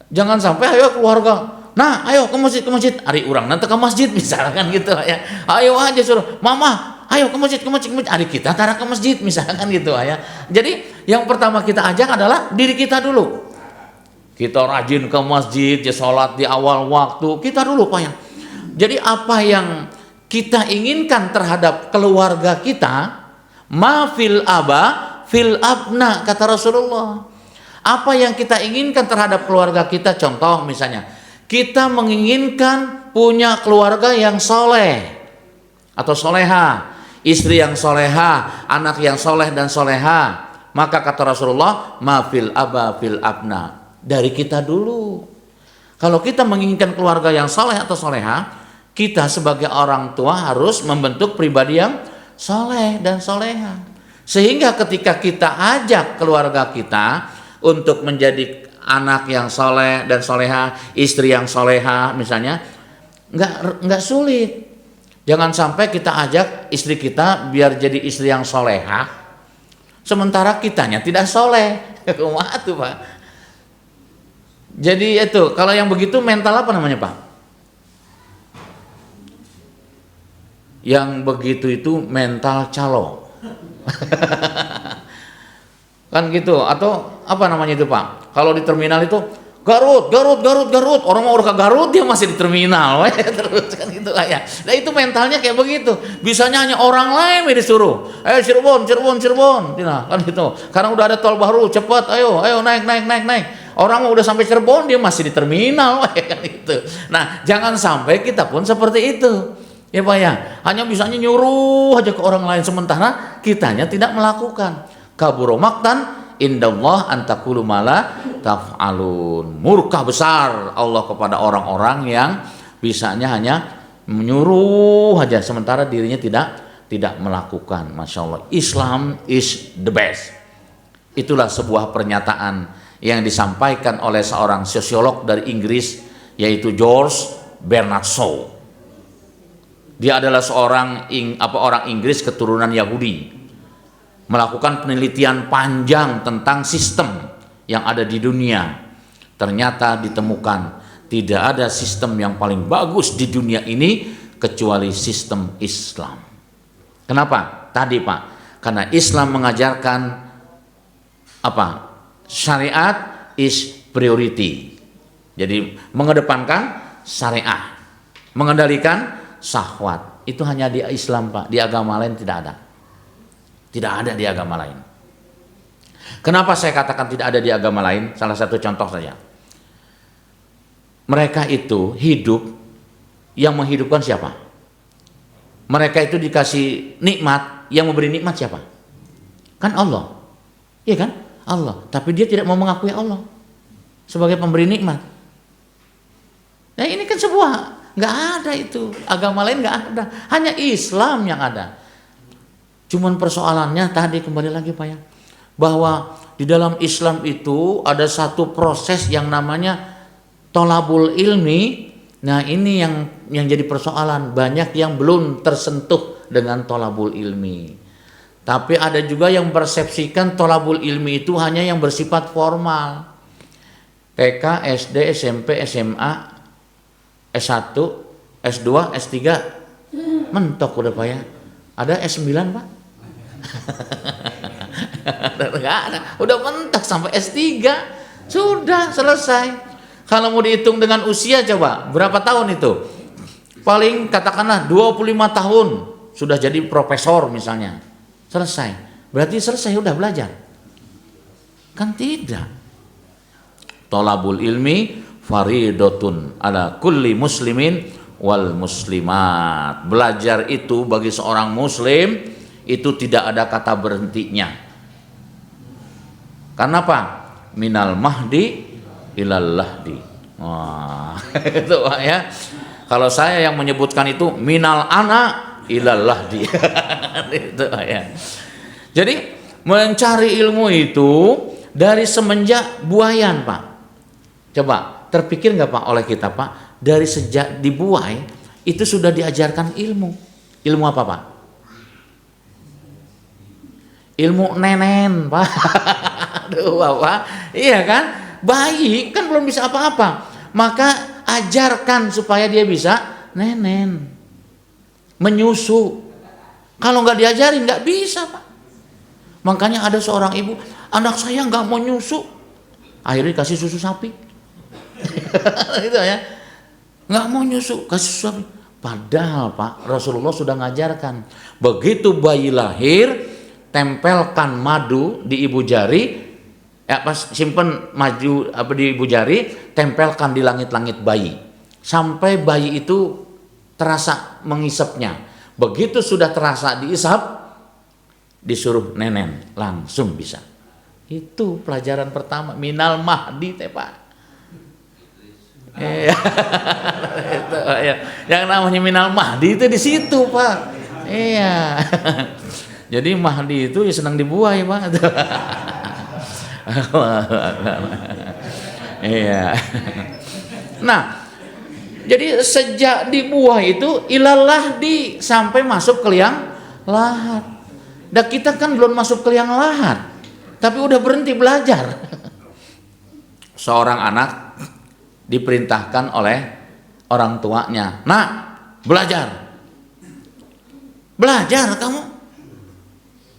Jangan sampai ayo keluarga, nah ayo ke masjid, hari urang nanti ke masjid misalkan gitu ya. Ayo aja suruh mama, ayo ke masjid, hari kita tara ke masjid misalkan gitu ya. Jadi yang pertama kita ajak adalah diri kita dulu. Kita rajin ke masjid, ya sholat di awal waktu, kita dulu Pak ya. Jadi apa yang kita inginkan terhadap keluarga kita, ma fil aba fil abna, kata Rasulullah. Apa yang kita inginkan terhadap keluarga kita, contoh misalnya kita menginginkan punya keluarga yang soleh atau soleha, istri yang soleha, anak yang soleh dan soleha, maka kata Rasulullah ma fil aba fil abna, dari kita dulu. Kalau kita menginginkan keluarga yang soleh atau soleha, kita sebagai orang tua harus membentuk pribadi yang soleh dan soleha. Sehingga ketika kita ajak keluarga kita untuk menjadi anak yang soleh dan soleha, istri yang soleha misalnya, nggak sulit. Jangan sampai kita ajak istri kita biar jadi istri yang soleha, sementara kitanya tidak soleh. Kumaha tuh Pak? Jadi itu kalau yang begitu mental apa namanya Pak? Yang begitu itu mental calo. Kan gitu, atau apa namanya itu Pak? Kalau di terminal itu Garut, orang mau ke Garut dia masih di terminal, terus kan gitu ya. Nah itu mentalnya kayak begitu. Bisanya hanya orang lain yang disuruh, Cirebon, nah, kan gitu. Karena udah ada tol baru, cepat, ayo naik. Orang mau udah sampai Cirebon dia masih di terminal, kan gitu. Nah jangan sampai kita pun seperti itu, ya Pak ya. Hanya bisanya nyuruh aja ke orang lain sementara kitanya tidak melakukan. Kaburo maktan indallah antakulu mala taf'alun. Murka besar Allah kepada orang-orang yang bisanya hanya menyuruh aja sementara dirinya tidak melakukan. Masya Allah, Islam is the best. Itulah sebuah pernyataan yang disampaikan oleh seorang sosiolog dari Inggris, yaitu George Bernard Shaw. Dia adalah seorang orang Inggris keturunan Yahudi, melakukan penelitian panjang tentang sistem yang ada di dunia. Ternyata ditemukan tidak ada sistem yang paling bagus di dunia ini kecuali sistem Islam. Kenapa? Tadi Pak, karena Islam mengajarkan apa? Syariat is priority. Jadi mengedepankan syariah, mengendalikan syahwat. Itu hanya di Islam Pak, di agama lain tidak ada. Tidak ada di agama lain. Kenapa saya katakan tidak ada di agama lain? Salah satu contoh saja. Mereka itu hidup, yang menghidupkan siapa? Mereka itu dikasih nikmat, yang memberi nikmat siapa? Kan Allah. Iya kan? Allah. Tapi dia tidak mau mengakui Allah sebagai pemberi nikmat. Nah ini kan sebuah, nggak ada itu. Agama lain nggak ada. Hanya Islam yang ada. Cuman persoalannya tadi kembali lagi Pak ya, bahwa di dalam Islam itu ada satu proses yang namanya tolabul ilmi. Nah ini yang jadi persoalan, banyak yang belum tersentuh dengan tolabul ilmi. Tapi ada juga yang persepsikan tolabul ilmi itu hanya yang bersifat formal, TK, SD, SMP, SMA, S1, S2, S3, mentok udah Pak ya. Ada S9 Pak? Nggak ada, udah mentok sampai S3, sudah selesai. Kalau mau dihitung dengan usia coba berapa tahun itu? Paling katakanlah 25 tahun sudah jadi profesor misalnya, selesai. Berarti selesai udah belajar? Kan tidak. Tolabul ilmi faridotun ala kulli muslimin wal muslimat. Belajar itu bagi seorang muslim itu tidak ada kata berhentinya. Karena apa? Minal mahdi ilal lahdi. Wah, itu Pak ya. Kalau saya yang menyebutkan itu minal ana ilal lahdi. Itu ya. Jadi mencari ilmu itu dari semenjak buayan Pak. Coba terpikir nggak Pak oleh kita Pak, dari sejak dibuai itu sudah diajarkan ilmu. Ilmu apa Pak? Ilmu nenen Pak. Aduh Bapak, iya kan? Bayi kan belum bisa apa-apa, maka ajarkan supaya dia bisa nenen, menyusu. Kalau nggak diajarin nggak bisa Pak. Makanya ada seorang ibu, anak saya nggak mau nyusu, akhirnya kasih susu sapi. Itu ya, nggak mau nyusu, kasih susu sapi. Padahal Pak, Rasulullah sudah ngajarkan, begitu bayi lahir tempelkan madu di ibu jari, ya pas simpen madu apa di ibu jari, tempelkan di langit-langit bayi sampai bayi itu terasa mengisapnya. Begitu sudah terasa diisap, disuruh nenen, langsung bisa. Itu pelajaran pertama, minal mahdi teh Pak. Iya. Itu, ya. Yang namanya minal mahdi itu di situ, Pak. Iya. Jadi mahdi itu ya senang dibuai, Pak. Iya. Nah, jadi sejak dibuah itu ilallah sampai masuk ke liang lahat. Dan kita kan belum masuk ke liang lahat, tapi udah berhenti belajar. Seorang anak diperintahkan oleh orang tuanya, "Nak, belajar." "Belajar kamu?"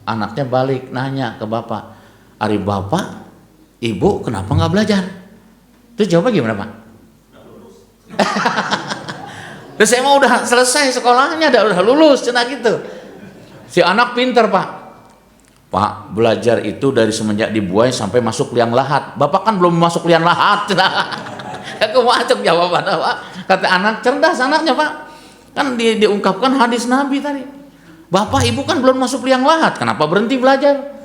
Anaknya balik nanya ke bapak, "Ari bapak, ibu kenapa nggak belajar?" Terus jawabnya gimana, Pak? Terus saya mau udah selesai sekolahnya, udah lulus, cina gitu. Si anak pinter, Pak. "Pak, belajar itu dari semenjak dibuai sampai masuk liang lahat. Bapak kan belum masuk liang lahat." Aku masuk jawaban, Pak. Kata anak, cerdas anaknya, Pak. Kan diungkapkan hadis Nabi tadi. Bapak, ibu kan belum masuk liang lahat, kenapa berhenti belajar?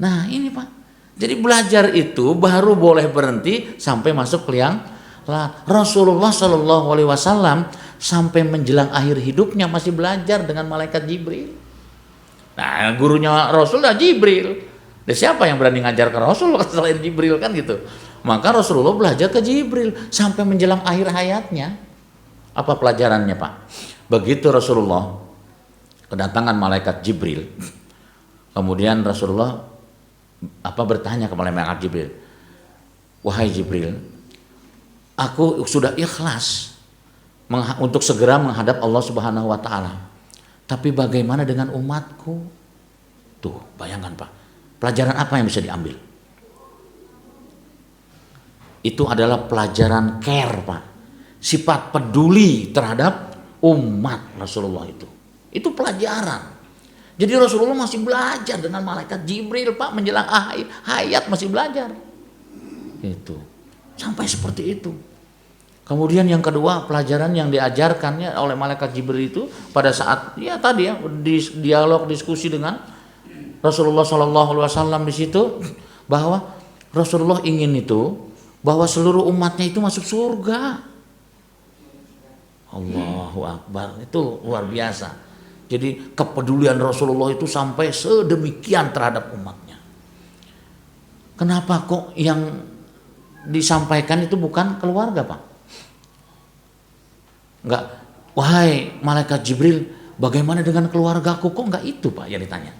Nah, ini, Pak. Jadi belajar itu baru boleh berhenti sampai masuk liang lahat. Rasulullah Shallallahu Alaihi Wasallam sampai menjelang akhir hidupnya masih belajar dengan malaikat Jibril. Nah, gurunya Rasul adalah Jibril. Dan siapa yang berani ngajar ke Rasul selain Jibril, kan gitu. Maka Rasulullah belajar ke Jibril sampai menjelang akhir hayatnya. Apa pelajarannya, Pak? Begitu Rasulullah kedatangan malaikat Jibril, kemudian Rasulullah bertanya kepada malaikat Jibril, "Wahai Jibril, aku sudah ikhlas untuk segera menghadap Allah Subhanahu wa taala. Tapi bagaimana dengan umatku?" Tuh, bayangkan, Pak. Pelajaran apa yang bisa diambil? Itu adalah pelajaran care, Pak. Sifat peduli terhadap umat Rasulullah itu. Itu pelajaran. Jadi Rasulullah masih belajar dengan malaikat Jibril, Pak, menjelang akhir hayat masih belajar. Itu. Sampai seperti itu. Kemudian yang kedua, pelajaran yang diajarkannya oleh malaikat Jibril itu pada saat dialog diskusi dengan Rasulullah Shallallahu Alaihi Wasallam di situ, bahwa Rasulullah ingin itu bahwa seluruh umatnya itu masuk surga. Allahu Akbar, itu luar biasa. Jadi kepedulian Rasulullah itu sampai sedemikian terhadap umatnya. Kenapa kok yang disampaikan itu bukan keluarga, Pak? Enggak, "Wahai malaikat Jibril, bagaimana dengan keluargaku?" Kok enggak itu, Pak, yang ditanya.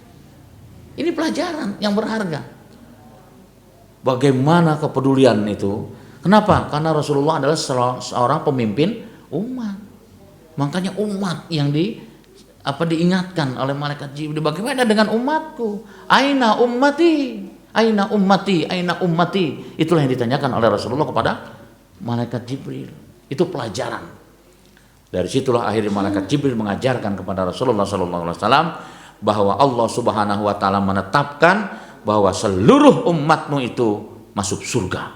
Ini pelajaran yang berharga. Bagaimana kepedulian itu? Kenapa? Karena Rasulullah adalah seorang pemimpin umat. Makanya umat yang diingatkan oleh malaikat Jibril, bagaimana dengan umatku? Aina ummati? Aina ummati? Aina ummati? Itulah yang ditanyakan oleh Rasulullah kepada malaikat Jibril. Itu pelajaran. Dari situlah akhirnya malaikat Jibril mengajarkan kepada Rasulullah SAW bahwa Allah Subhanahu wa taala menetapkan bahwa seluruh umatmu itu masuk surga.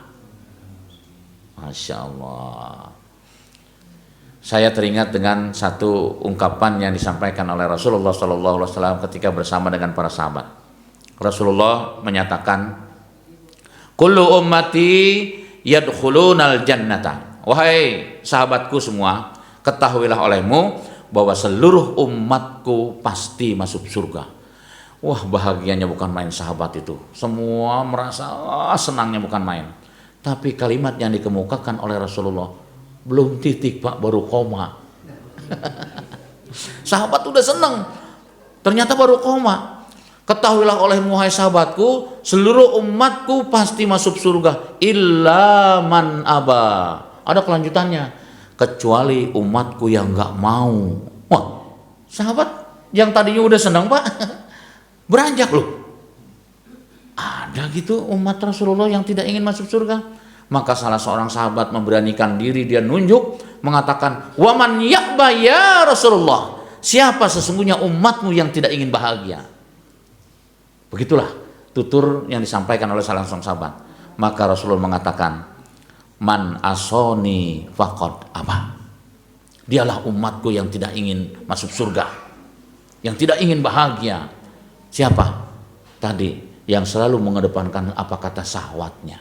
Masya Allah. Saya teringat dengan satu ungkapan yang disampaikan oleh Rasulullah SAW ketika bersama dengan para sahabat. Rasulullah menyatakan, "Kullu ummati yadkhulunal jannata." Wahai sahabatku semua, ketahuilah olehmu bahwa seluruh umatku pasti masuk surga. Wah, bahagianya bukan main sahabat itu. Semua merasa senangnya bukan main. Tapi kalimat yang dikemukakan oleh Rasulullah, belum titik, Pak, baru koma. Sahabat udah seneng, ternyata baru koma. "Ketahuilah olehmu, hai sahabatku, seluruh umatku pasti masuk surga, illa man aba." Ada kelanjutannya, "kecuali umatku yang nggak mau." Wah, sahabat yang tadinya udah senang, Pak, beranjak loh. Ada gitu umat Rasulullah yang tidak ingin masuk surga. Maka salah seorang sahabat memberanikan diri, dia nunjuk mengatakan, "Waman ya'ba ya Rasulullah?" Siapa sesungguhnya umatmu yang tidak ingin bahagia? Begitulah tutur yang disampaikan oleh salah seorang sahabat. Maka Rasulullah mengatakan, "Man asoni faqad aba." Dialah umatku yang tidak ingin masuk surga, yang tidak ingin bahagia. Siapa? Tadi yang selalu mengedepankan apa kata syahwatnya.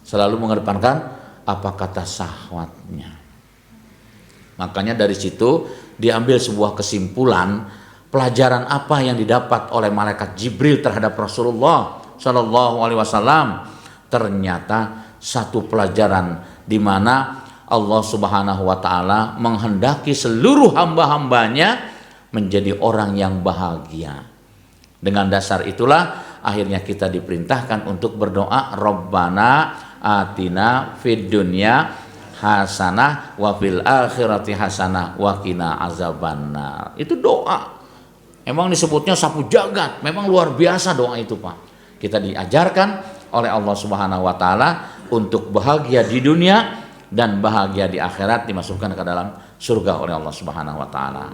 Selalu mengedepankan apa kata syahwatnya. Makanya dari situ diambil sebuah kesimpulan, pelajaran apa yang didapat oleh malaikat Jibril terhadap Rasulullah Shallallahu Alaihi Wasallam. Ternyata satu pelajaran di mana Allah Subhanahu Wa Taala menghendaki seluruh hamba-hambanya menjadi orang yang bahagia. Dengan dasar itulah akhirnya kita diperintahkan untuk berdoa, Rabbana atina fid dunya hasanah wa fil akhirati hasanah wa qina azabannar. Itu doa. Emang disebutnya sapu jagat. Memang luar biasa doa itu, Pak. Kita diajarkan oleh Allah Subhanahu wa taala untuk bahagia di dunia dan bahagia di akhirat, dimasukkan ke dalam surga oleh Allah Subhanahu wa taala.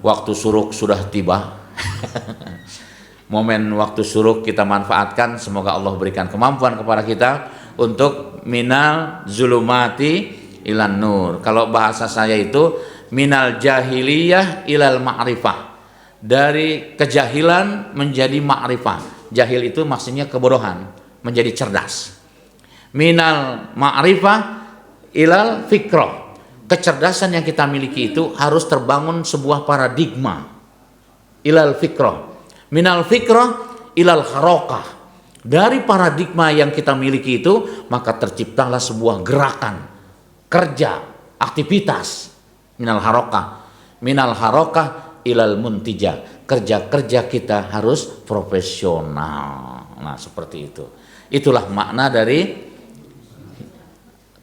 Waktu suruk sudah tiba. Momen waktu suruk kita manfaatkan, semoga Allah berikan kemampuan kepada kita untuk minal zulumati ilan nur. Kalau bahasa saya itu minal jahiliyah ilal ma'rifah. Dari kejahilan menjadi ma'rifah. Jahil itu maksudnya kebodohan, menjadi cerdas. Minal ma'rifah ilal fikrah. Kecerdasan yang kita miliki itu harus terbangun sebuah paradigma. Ilal fikrah. Minal fikrah ilal harokah. Dari paradigma yang kita miliki itu, maka terciptalah sebuah gerakan, kerja, aktivitas. Minal harokah. Minal harokah ilal muntijah. Kerja-kerja kita harus profesional. Nah, seperti itu. Itulah makna dari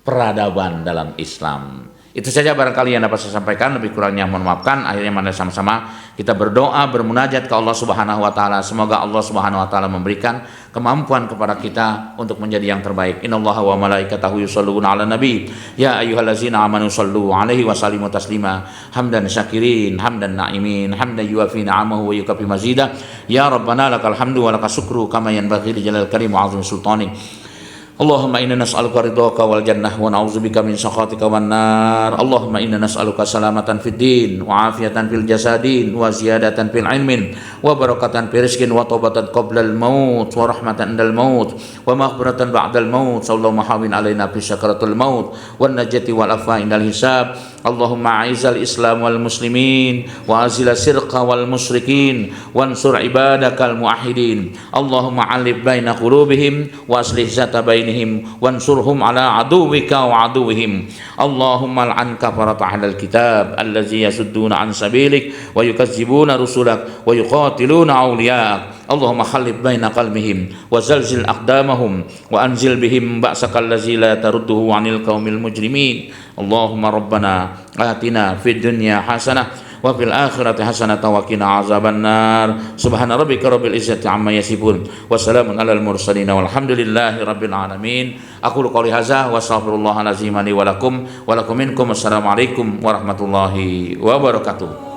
peradaban dalam Islam. Itu saja barangkali yang dapat saya sampaikan, lebih kurangnya mohon maafkan. Akhirnya mari sama-sama kita berdoa, bermunajat ke Allah Subhanahu wa taala. Semoga Allah Subhanahu wa taala memberikan kemampuan kepada kita untuk menjadi yang terbaik. Innallaha wa malaikatahu yusholluna 'alan nabi. Ya ayyuhallazina amanu shollu 'alaihi wa sallimu taslima. Hamdan syakirin, hamdan na'imin, hamdan yuwafi ni'amahu wa yukafi mazida. Ya Rabbana lakal hamdu wa lakas syukru kama yanbaghi li jalal karim wa 'azimi sultanik. Allahumma inna nas'aluka ridhaka wal jannah wa na'udzubika min sakhatika wan nar. Allahumma inna nas'aluka salamatan fid din wa afiyatan fil jasadin wa ziyadatan fil ilmin wa barakatan fil rizqin wa taubatan qabla al maut wa rahmatan indal maut wa maghfiratan ba'dal maut. Sallallahu hawin alaina fi sakaratul maut wan najati wal afa indal hisab. Allahumma a'izzal islam wal muslimin wa azil sirqa wal musyrikin wansur ibadakal muahhidin. Allahumma alif baina qulubihim wa aslih zata bainihim wansurhum ala aduwika wa aduwihim. Allahumma al'an kafarat ahlal kitab allazi yasudduna an sabilik wa yukazzibuna rusulak wa yuqatiluna awliyak. Allahumma khalif baina qalbihim wa zalzil aqdamahum wa anzil bihim ba'sakal ladzi la tarudduhu 'anil qaumil mujrimin. Allahumma rabbana atina fid dunya hasanah wa fil akhirati hasanah wa qina azabannar. Subhana rabbika rabbil izzati amma yasifun wa salamun alal mursalin walhamdulillahi rabbil alamin. Aqulu qouli hadza wa astaghfirullahal azim li wa lakum minkum. Assalamualaikum warahmatullahi wabarakatuh.